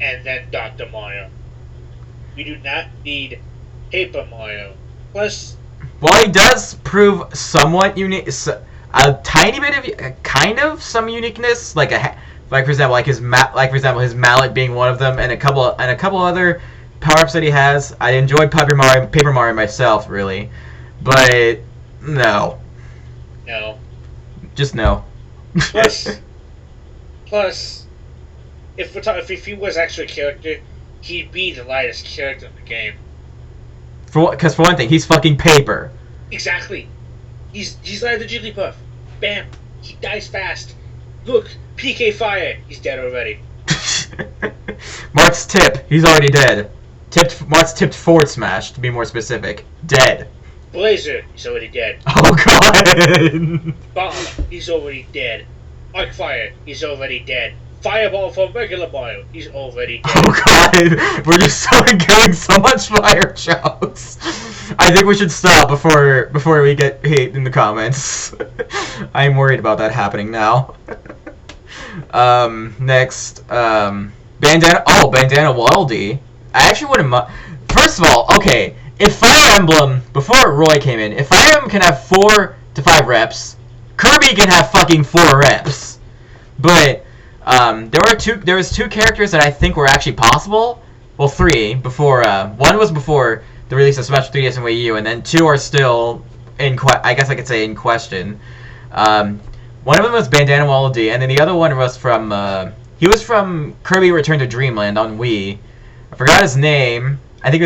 and then Dr. Mario. We do not need Paper Mario. Plus... While he does prove somewhat unique, a tiny bit of some uniqueness, like for example, his mallet being one of them, and a couple other power-ups that he has. I enjoyed Paper Mario myself, really, but no. No. Just no. Plus, if he was actually a character, he'd be the lightest character in the game. Because for one thing, he's fucking paper. Exactly. He's like the Jigglypuff. Bam. He dies fast. Look, PK Fire. He's dead already. Mark's tip. He's already dead. Mark's tipped forward smash, to be more specific. Dead. Blazer, he's already dead. Oh god! Bomb, he's already dead. Arcfire, he's already dead. Fireball from regular Mario, he's already dead. Oh god! We're just getting so much fire jokes. I think we should stop before we get hate in the comments. I'm worried about that happening now. Next, Bandana. Oh, Bandana Waddle Dee. I actually wouldn't mind. First of all, okay, if Fire Emblem, before Roy came in, if Fire Emblem can have 4 to 5 reps, Kirby can have fucking 4 reps. But there was 2 characters that I think were actually possible. Well, 3 before. One was before the release of Smash 3DS and Wii U, and then 2 are still I guess I could say in question. One of them was Bandana Waddle Dee, and then the other one was from he was from Kirby Return to Dreamland on Wii. I forgot his name. I think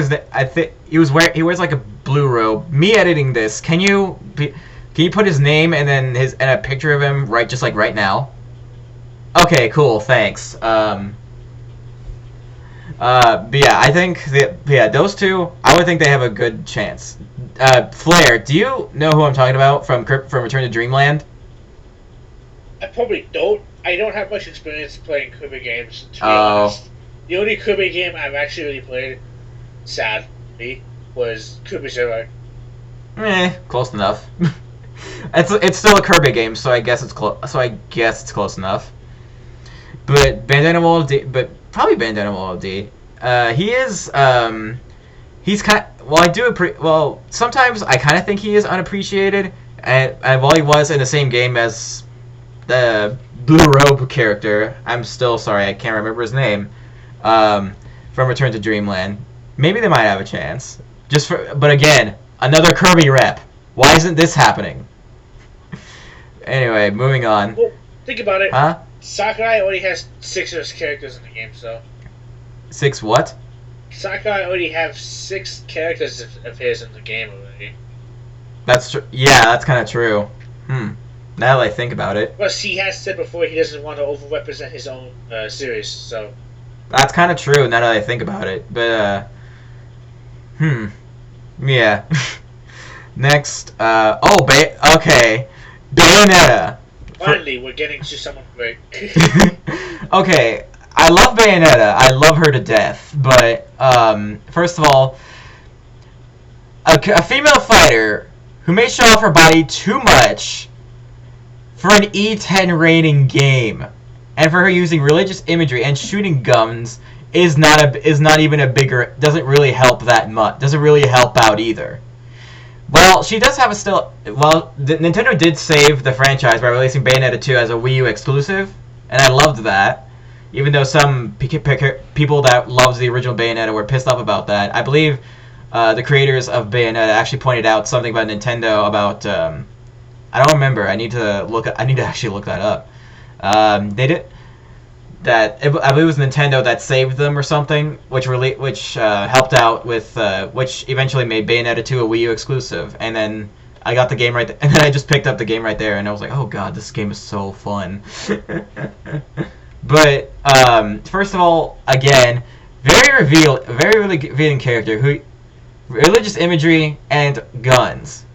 he wears like a blue robe. Me editing this. Can you put his name and then and a picture of him right now? Okay, cool. Thanks. But yeah, I think those 2. I would think they have a good chance. Flare, do you know who I'm talking about from Return to Dreamland? I probably don't. I don't have much experience playing Kirby games, to be honest. The only Kirby game I've actually really played, sadly, was Kirby Zero. Close enough. It's still a Kirby game, so I guess it's close enough. But Bandana Waddle Dee, probably Bandana Waddle Dee. He is he's kind. Well, sometimes I kind of think he is unappreciated, and while he was in the same game as the Blue Robe character, I'm still sorry I can't remember his name. From Return to Dreamland, maybe they might have a chance. But again, another Kirby rep. Why isn't this happening? Anyway, moving on. Well, think about it. Huh? Sakurai already has 6 of his characters in the game, so. 6 what? Sakurai already have 6 characters of his in the game already. That's true. Yeah, that's kind of true. Now that I think about it. Plus, he has said before he doesn't want to overrepresent his own series, so. That's kind of true now that I think about it. But, yeah. Next, okay. Bayonetta. Finally, we're getting to someone great. Okay, I love Bayonetta. I love her to death. But, first of all, a female fighter who may show off her body too much for an E10 rating game, and for her using religious imagery and shooting guns is not even a bigger, doesn't really help that much. Doesn't really help out either. Well, she does have Nintendo did save the franchise by releasing Bayonetta 2 as a Wii U exclusive, and I loved that. Even though some people that loved the original Bayonetta were pissed off about that. I believe the creators of Bayonetta actually pointed out something about Nintendo about I don't remember. I need to actually look that up. They did that. I believe it was Nintendo that saved them or something, which helped out with which eventually made Bayonetta 2 a Wii U exclusive. And then I got the game right and then I just picked up the game right there, and I was like, oh god, this game is so fun. But first of all, again, very revealing character who religious imagery and guns.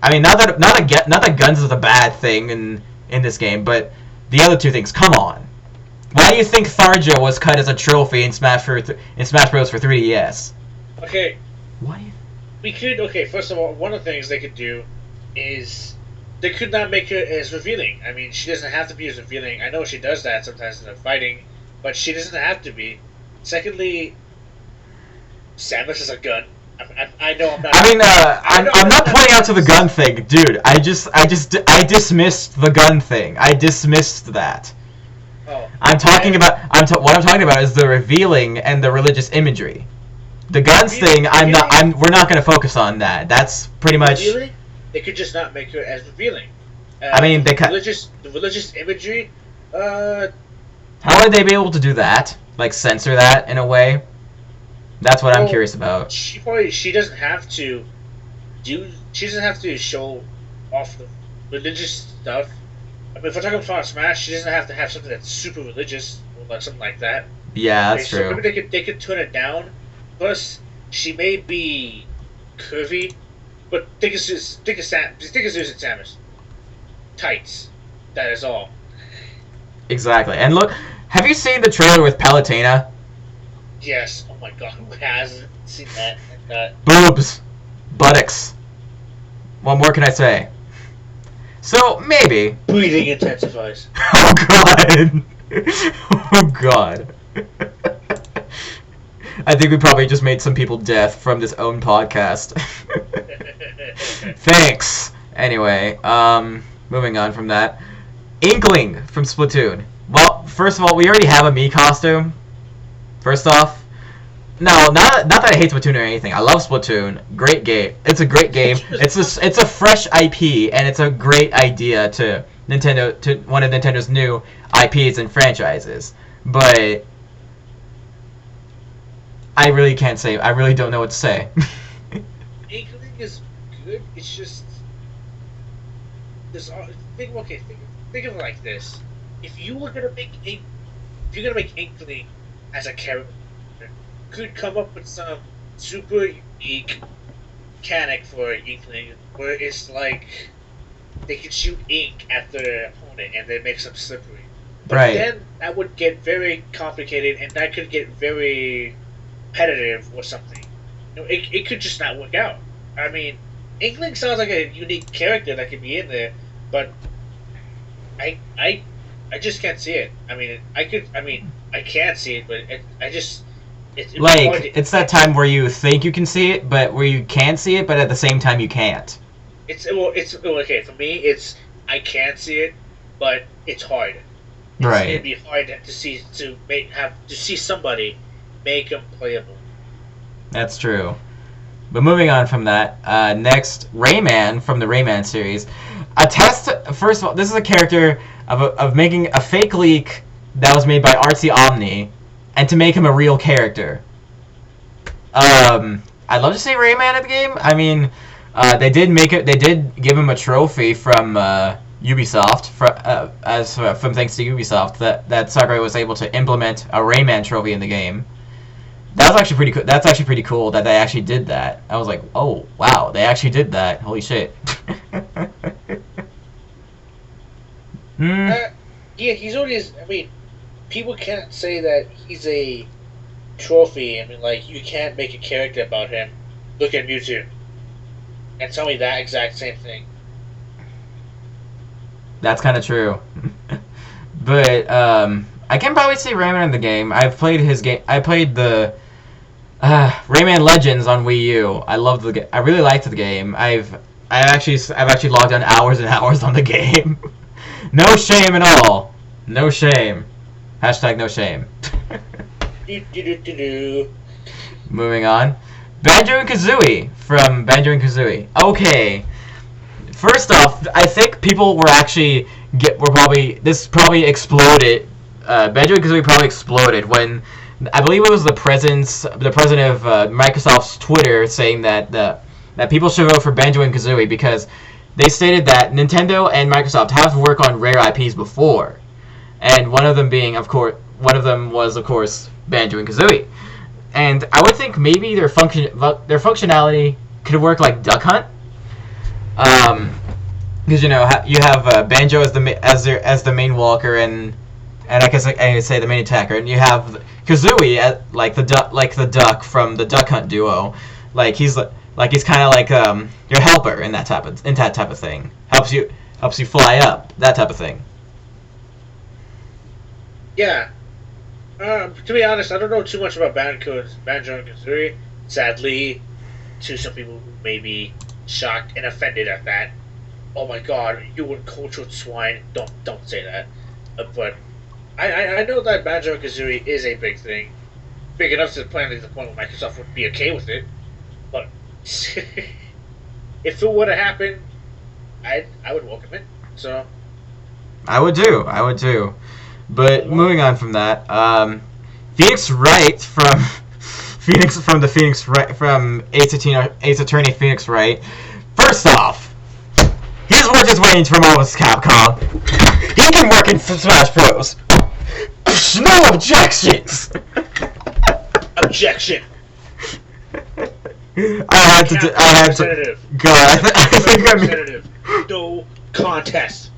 I mean, not that guns is a bad thing in this game, but the other 2 things. Come on, why do you think Tharja was cut as a trophy in Smash Bros for 3DS? Okay. Why? First of all, one of the things they could do is they could not make her as revealing. I mean, she doesn't have to be as revealing. I know she does that sometimes in the fighting, but she doesn't have to be. Secondly, Samus is a gun. I know I'm not. I mean, I'm not pointing out to the gun thing, dude. I dismissed the gun thing. I dismissed that. Oh. I'm talking about. What I'm talking about is the revealing and the religious imagery. The guns thing, we're not going to focus on that. That's pretty much. Really? They could just not make her as revealing. I mean, the religious imagery. How would they be able to do that? Like censor that in a way? That's what I'm curious about. She doesn't have to She doesn't have to show off the religious stuff. I mean, if we're talking about Smash, she doesn't have to have something that's super religious. Well, something like that. Yeah, that's So true. maybe they could tone it down. Plus, she may be curvy, but think as and Samus. Tights. That is all. Exactly. And look, have you seen the trailer with Palutena? Yes. Oh my god, who hasn't seen that? Boobs. Buttocks. What more can I say? So, maybe. Breathing intensifies. Oh god. Oh god. I think we probably just made some people deaf from this own podcast. Thanks. Anyway, moving on from that. Inkling from Splatoon. Well, first of all, we already have a Mii costume. First off. No, not that I hate Splatoon or anything. I love Splatoon. Great game. It's a great game. It's a fresh IP, and it's a great idea to one of Nintendo's new IPs and franchises. But I really can't say. I really don't know what to say. Inkling is good. It's just think of it like this. If you're gonna make Inkling as a character, could come up with some super unique mechanic for Inkling, where it's like they could shoot ink at their opponent and then make them slippery. But right. Then that would get very complicated, and that could get very repetitive or something. It could just not work out. I mean, Inkling sounds like a unique character that could be in there, but I just can't see it. I can't see it, but it's that time where you think you can see it, but where you can see it, but at the same time you can't. It's okay for me. I can see it, but it's hard. Right. It'd be hard to see somebody make them playable. That's true. But moving on from that, next, Rayman from the Rayman series. First of all, this is a character of making a fake leak that was made by Artsy Omni, and to make him a real character. I'd love to see Rayman at the game. I mean, they did give him a trophy from Ubisoft, from thanks to Ubisoft, that Sakurai was able to implement a Rayman trophy in the game. That was actually pretty cool. That's actually pretty cool that they actually did that. I was like, oh wow, they actually did that. Holy shit. Yeah, he's always. I mean, people can't say that he's a trophy. I mean, like, you can't make a character about him. Look at Mewtwo and tell me that exact same thing. That's kind of true. But I can probably see Rayman in the game. I've played his game. I played the Rayman Legends on Wii U. I loved the game. I really liked the game. I've actually logged on hours and hours on the game. No shame at all. No shame. Hashtag no shame. Moving on. Banjo and Kazooie from Banjo and Kazooie. Okay. First off, I think people were actually this probably exploded. Banjo and Kazooie probably exploded when I believe it was the president of Microsoft's Twitter saying that people should vote for Banjo and Kazooie because they stated that Nintendo and Microsoft have worked on rare IPs before, and one of them was of course Banjo and Kazooie, and I would think maybe their functionality could work like Duck Hunt. Because you have Banjo as the main walker and I guess I say the main attacker, and you have Kazooie like the duck from the Duck Hunt duo, he's kind of like your helper in that type of thing. Helps you fly up, that type of thing. Yeah. To be honest, I don't know too much about Banjo and Kazooie. Sadly, to some people who may be shocked and offended at that. Oh my God, you uncultured swine! Don't say that. But I know that Banjo and Kazooie is a big thing, big enough to the point where Microsoft would be okay with it. But if it would have happened, I would welcome it. So I would too. But moving on from that, Phoenix Wright from Ace Attorney Phoenix Wright. First off, he's worked his way into from almost Capcom. He can work in Smash Bros. No objections! Objection! I had to. God, I think I Representative. No contest.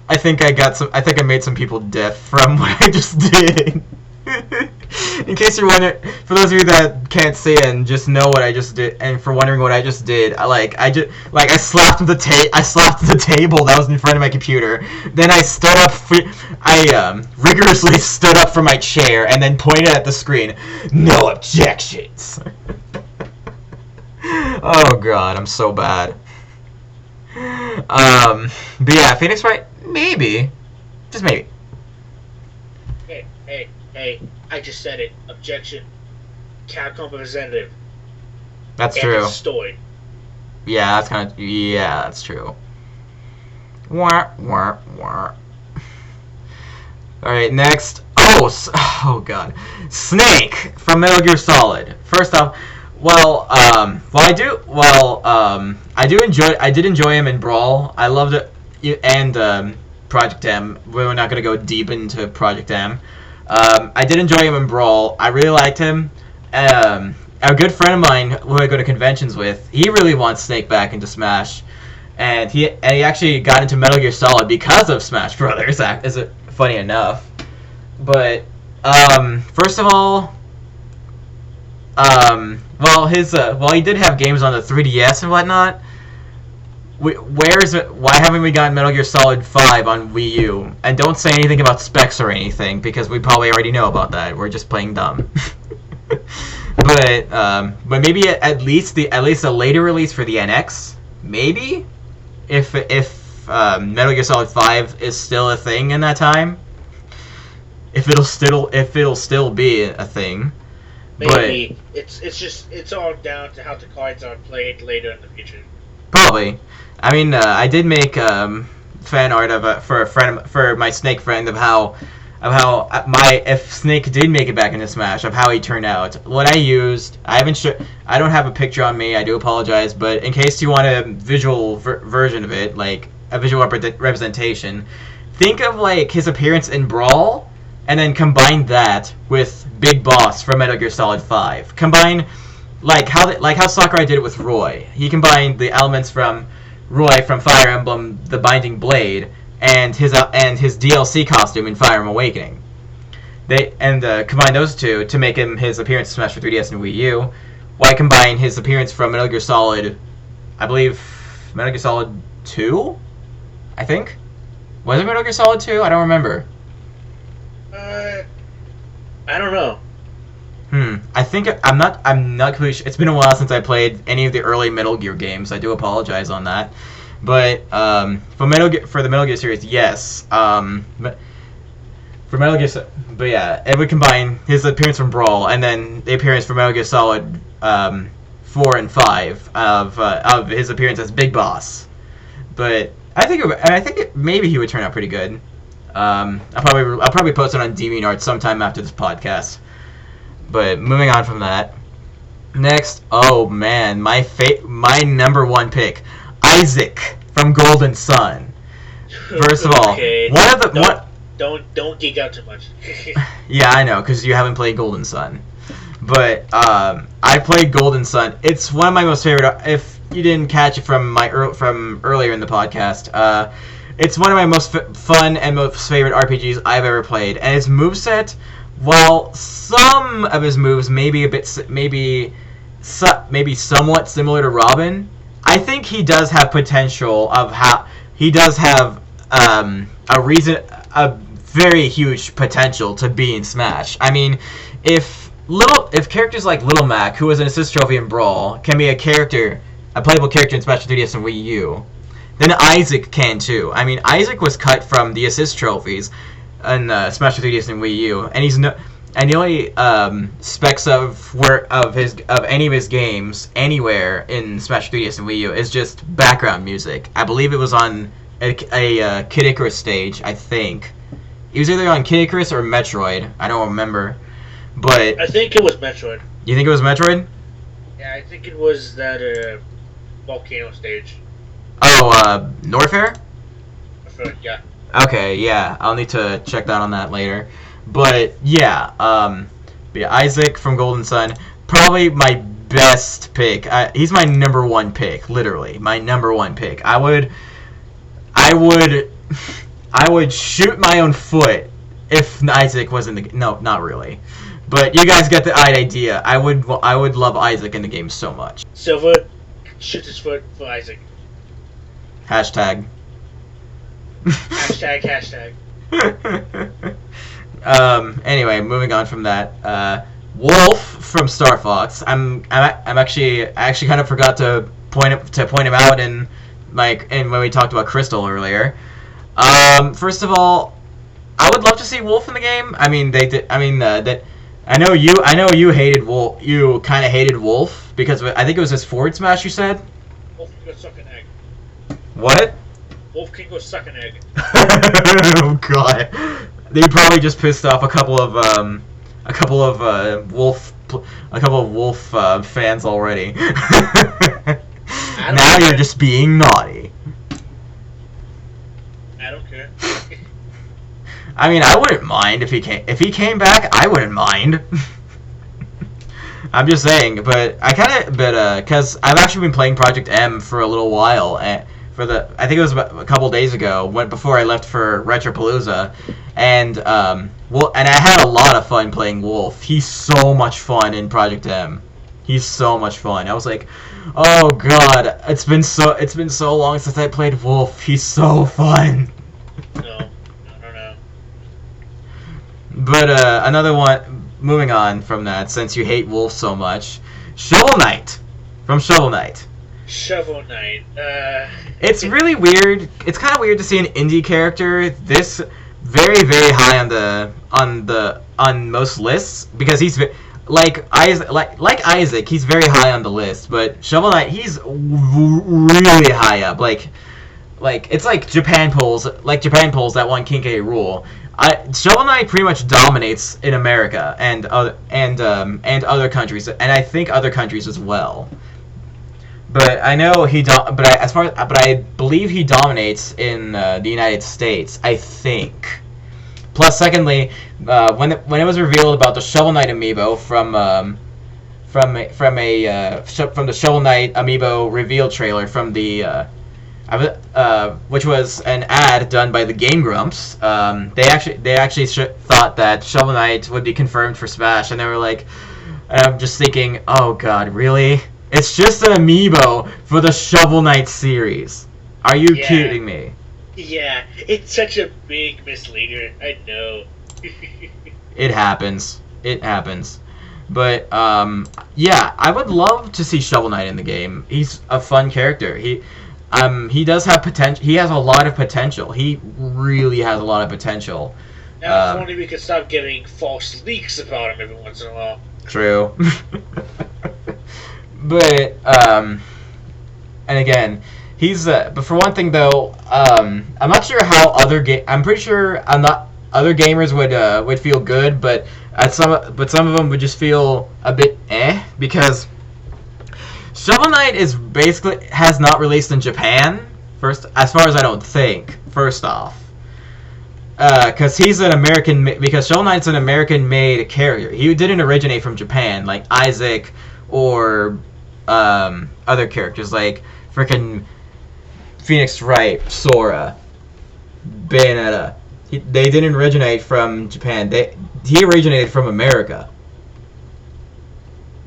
I think I made some people deaf from what I just did. In case you're wondering, for those of you that can't see it and just know what I just did, and for wondering what I just did, I slapped the table that was in front of my computer. Then I stood up. I rigorously stood up from my chair and then pointed at the screen. No objections. Oh God, I'm so bad. But yeah, Phoenix Wright, maybe, just maybe. Hey, I just said it. Objection. Capcom representative. That's and true. It's story. Yeah, that's true. Wah, wah, wah. Alright, next. Oh God. Snake from Metal Gear Solid. First off, I did enjoy him in Brawl. I loved it, and Project M. We're not gonna go deep into Project M. I did enjoy him in Brawl. I really liked him. A good friend of mine who I go to conventions with, he really wants Snake back into Smash, and he actually got into Metal Gear Solid because of Smash Brothers. Is it funny enough? But first of all, he did have games on the 3DS and whatnot. Why haven't we gotten Metal Gear Solid 5 on Wii U? And don't say anything about specs or anything, because we probably already know about that. We're just playing dumb. But maybe at least a later release for the NX, maybe, if Metal Gear Solid 5 is still a thing in that time, if it'll still be a thing. Maybe it's all down to how the cards are played later in the future. Probably. I mean, I did make fan art for my Snake friend of how if Snake did make it back into Smash, of how he turned out. What I used, I don't have a picture on me. I do apologize, but in case you want a visual version of it, like a visual representation, think of like his appearance in Brawl, and then combine that with Big Boss from Metal Gear Solid 5. Combine like how Sakurai did it with Roy. He combined the elements from Roy from Fire Emblem: The Binding Blade and his DLC costume in Fire Emblem Awakening. They combine those two to make him his appearance in Smash for 3DS and Wii U. Why combine his appearance from Metal Gear Solid, I believe Metal Gear Solid 2? I think. Was it Metal Gear Solid 2? I don't remember. I don't know. I think I'm not completely sure. It's been a while since I played any of the early Metal Gear games. I do apologize on that. But for the Metal Gear series, yes. But for Metal Gear, but yeah, it would combine his appearance from Brawl and then the appearance from Metal Gear Solid 4 and 5 of his appearance as Big Boss. But I think maybe he would turn out pretty good. I'll probably post it on DeviantArt sometime after this podcast. But moving on from that, next, oh man, my number one pick, Isaac from Golden Sun. First of all, okay. one of the don't geek out too much. Yeah, I know, because you haven't played Golden Sun. But I played Golden Sun. It's one of my most favorite. If you didn't catch it from earlier in the podcast, it's one of my most fun and most favorite RPGs I've ever played. And its moveset, while some of his moves maybe somewhat similar to Robin, I think he does have potential of how he does have a very huge potential to be in Smash. I mean, if characters like Little Mac, who was an assist trophy in Brawl, can be a playable character in Smash 3DS and Wii U, then Isaac can too. I mean, Isaac was cut from the assist trophies in Smash 3DS and Wii U, and the only specs of any of his games anywhere in Smash 3DS and Wii U is just background music. I believe it was on a Kid Icarus stage. I think it was either on Kid Icarus or Metroid. I don't remember, but I think it was Metroid. You think it was Metroid? Yeah, I think it was that volcano stage. Oh, Norfair? Yeah. Okay, yeah, I'll need to check that on that later. But yeah, Isaac from Golden Sun, probably my best pick. He's my number one pick, literally my number one pick. I would, I would shoot my own foot if Isaac was in the. No, not really, but you guys get the idea. I would love Isaac in the game so much. Silver, shoot his foot for Isaac. Hashtag. Hashtag. Anyway, moving on from that. Wolf from Star Fox. I actually kind of forgot to point him out in when we talked about Crystal earlier. First of all, I would love to see Wolf in the game. I mean, they did. I mean, that. I know you hated Wolf. You kind of hated Wolf because I think it was his forward smash. You said. Wolf can go suck an egg. What? Wolf can go suck an egg. Oh God. They probably just pissed off a couple of Wolf fans already. Now you're just being naughty. I don't care. I mean, I wouldn't mind if he came back. I wouldn't mind. I'm just saying, but because I've actually been playing Project M for a little while, and I think it was about a couple days ago, before I left for Retropalooza, and and I had a lot of fun playing Wolf. He's so much fun in Project M. He's so much fun. I was like, oh God, it's been so long since I played Wolf. He's so fun. No. But another one. Moving on from that, since you hate Wolf so much, Shovel Knight from Shovel Knight. Shovel Knight. It's really weird. It's kind of weird to see an indie character this very, very high on most lists, because he's like Isaac. He's very high on the list, but Shovel Knight, he's really high up. Like it's like Japan polls that won King K. Rool. Shovel Knight pretty much dominates in America and other countries, and I think other countries as well. But I know I believe he dominates in the United States, I think. Plus, secondly, when it was revealed about the Shovel Knight amiibo from the Shovel Knight amiibo reveal trailer from the which was an ad done by the Game Grumps. They actually thought that Shovel Knight would be confirmed for Smash, and they were like, and I'm just thinking, oh God, really? It's just an amiibo for the Shovel Knight series. Are you kidding me? Yeah, it's such a big misleader. I know. It happens. But yeah, I would love to see Shovel Knight in the game. He's a fun character. He does have potential. He has a lot of potential. He really has a lot of potential. Now, if only we could stop getting false leaks about him every once in a while. True. But and again, he's. But for one thing, though, I'm not sure how I'm pretty sure other gamers would feel good, but some of them would just feel a bit because Shovel Knight has not released in Japan, as far as I don't think, first off. Because Shovel Knight's an American-made character. He didn't originate from Japan, like Isaac or other characters, like frickin' Phoenix Wright, Sora, Bayonetta. They didn't originate from Japan. He originated from America.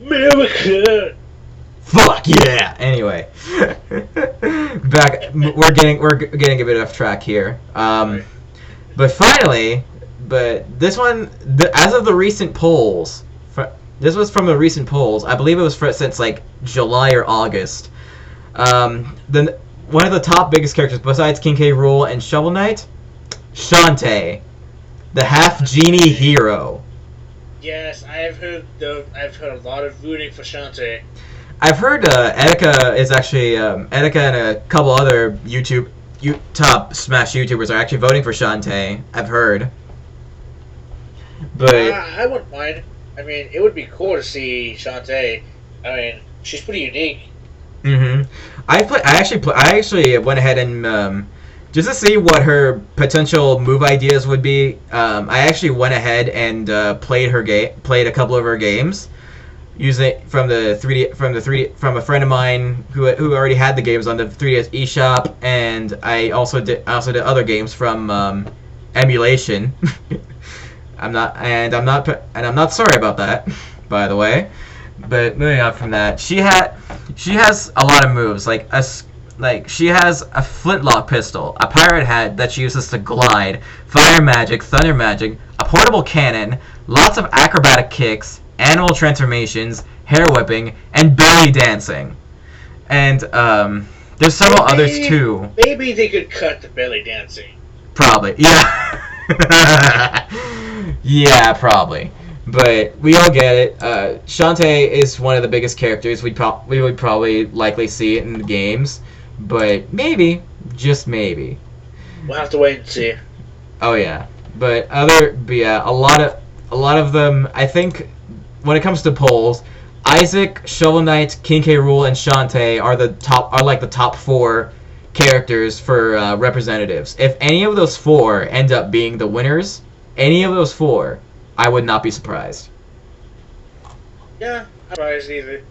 America! Fuck yeah! Anyway, we're getting a bit off track here. But finally, this one, as of the recent polls, this was from the recent polls. I believe it was since like July or August. Then one of the top biggest characters besides King K. Rool and Shovel Knight, Shantae, the half genie hero. Yes, I've heard a lot of rooting for Shantae. I've heard Etika is actually Etika and a couple other top Smash YouTubers are actually voting for Shantae. I've heard, but I wouldn't mind. I mean, it would be cool to see Shantae. I mean, she's pretty unique. I actually went ahead and just to see what her potential move ideas would be, I actually went ahead and played a couple of her games, using from a friend of mine who already had the games on the 3DS eShop, and I also did other games from emulation. I'm not sorry about that, by the way. But moving on from that, she has a lot of moves, she has a flintlock pistol, a pirate hat that she uses to glide, fire magic, thunder magic, a portable cannon, lots of acrobatic kicks, animal transformations, hair whipping, and belly dancing. And there's several others too. Maybe they could cut the belly dancing. Probably, yeah. Yeah, probably. But we all get it. Shantae is one of the biggest characters we would probably likely see it in the games. But maybe, just maybe. We'll have to wait and see. Oh yeah, but yeah, a lot of them. I think when it comes to polls, Isaac, Shovel Knight, King K. Rool, and Shantae are the top 4 characters for representatives. If any of those 4 end up being the winners, any of those 4, I would not be surprised. Yeah, I'm surprised either.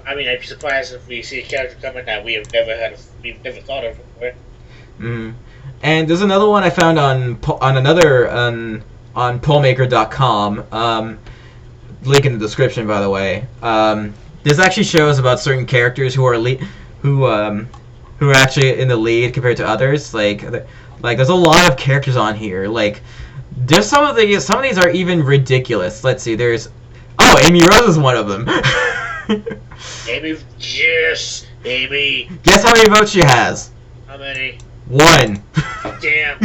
I mean, I'd be surprised if we see a character coming that we've never thought of before. Mm-hmm. And there's another one I found on pollmaker.com. Link in the description, by the way. This actually shows about certain characters who are who are actually in the lead compared to others. Like there's a lot of characters on here. Like there's some of these are even ridiculous. Let's see. There's Amy Rose is one of them. Amy. Guess how many votes she has? How many? 1. Damn.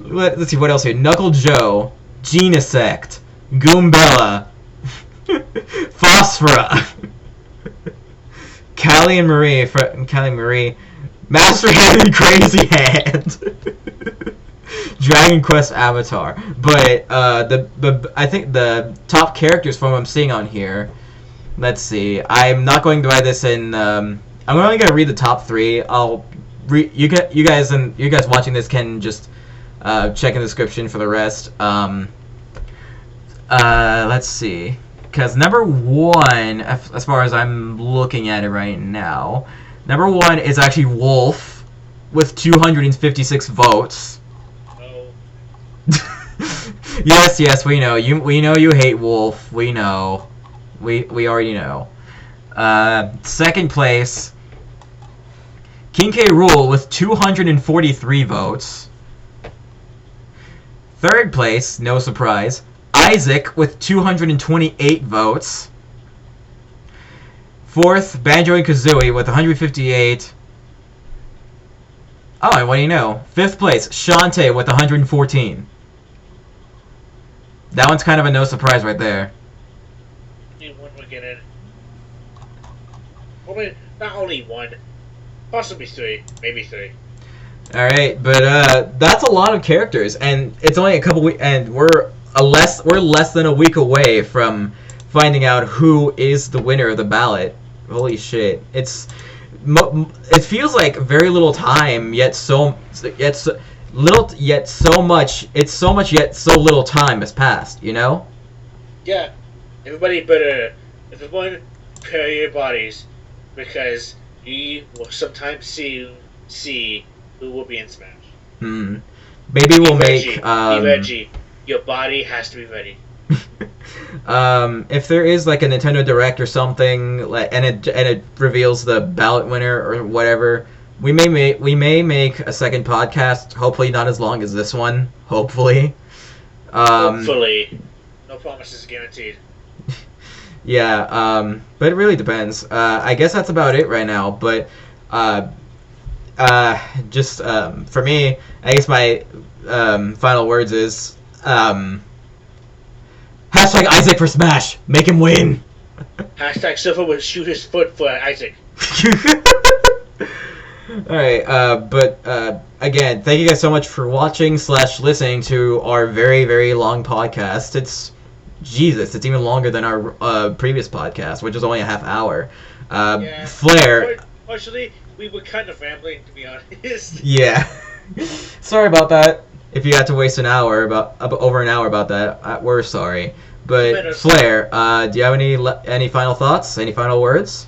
Let's see, what else here? Knuckle Joe, Genesect, Goombella, Phosphora, Callie Marie, Master Hand and Crazy Hand, Dragon Quest Avatar. But I think the top characters from what I'm seeing on here. Let's see. I'm not going to write this in. I'm only going to read the top 3. You guys watching this can just check in the description for the rest. Let's see. Because number 1, as far as I'm looking at it right now, number 1 is actually Wolf with 256 votes. Oh. Yes, we know. We know you hate Wolf. We know. We already know. Second place, King K. Rool with 243 votes. Third place, no surprise, Isaac with 228 votes. Fourth, Banjo and Kazooie with 158. Oh, and what do you know? Fifth place, Shantae with 114. That one's kind of a no surprise right there. One will get in. Not only 1, possibly 3, maybe 3. All right, but that's a lot of characters, and it's only a couple weeks, and we're less than a week away from finding out who is the winner of the ballot. Holy shit! It feels like very little time, yet so little, yet so much. It's so much, yet so little time has passed. You know? Yeah. Everybody prepare your bodies, because you will sometimes see who will be in Smash. Maybe we'll make. Be ready. Your body has to be ready. If there is like a Nintendo Direct or something, and it reveals the ballot winner or whatever, we may make a second podcast. Hopefully not as long as this one. Hopefully. Hopefully, no promises guaranteed. Yeah. But it really depends. I guess that's about it right now. But just for me, I guess my final words is. Hashtag Isaac for Smash. Make him win. Hashtag Silver would shoot his foot for Isaac. Alright, but again, thank you guys so much for watching / listening to our very, very long podcast. It's even longer than our previous podcast, which is only a half hour. Yeah. Flare. Fortunately, we were kind of rambling, to be honest. Yeah. Sorry about that. If you had to waste an hour over an hour about that, we're sorry. But Flare, do you have any final thoughts? Any final words?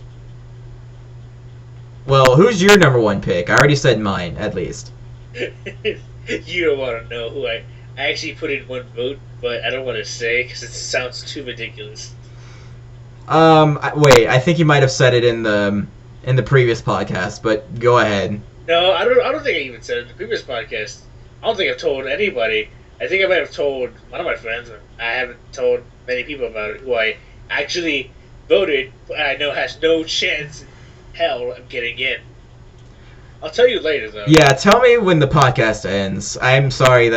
Well, who's your number one pick? I already said mine, at least. You don't want to know who I actually put in one vote, but I don't want to say because it sounds too ridiculous. Wait, I think you might have said it in the previous podcast, but go ahead. No, I don't think I even said it in the previous podcast. I don't think I've told anybody. I think I might have told one of my friends. I haven't told many people about it who I actually voted, but I know has no chance in hell of getting in. I'll tell you later, though. Yeah, tell me when the podcast ends. I'm sorry,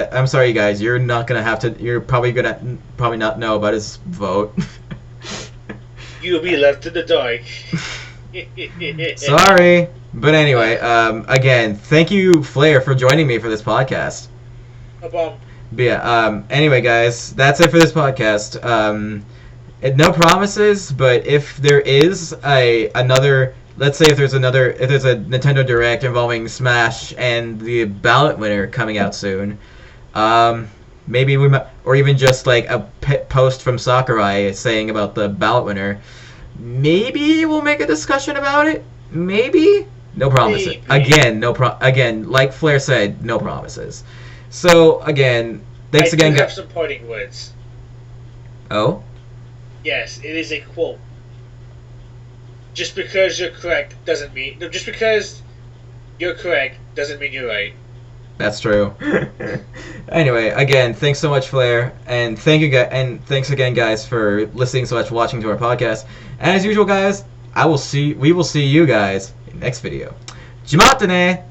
guys. You're not gonna have to. You're probably not know about his vote. You'll be left in the dark. Sorry, but anyway, again, thank you, Flare, for joining me for this podcast. No problem. But yeah, anyway, guys, that's it for this podcast. No promises, but if there is another. Let's say if there's a Nintendo Direct involving Smash and the ballot winner coming out soon, maybe we might, or even just like a post from Sakurai saying about the ballot winner, maybe we'll make a discussion about it. Maybe. No promises. Maybe. Again, like Flare said, no promises. So again, thanks again. I have some parting words. Oh. Yes, it is a quote. Just because you're correct doesn't mean you're right. That's true. Anyway, again, thanks so much, Flare, and thanks again, guys, for listening so much, watching to our podcast. And as usual, guys, we will see you guys in the next video. Jimate ne!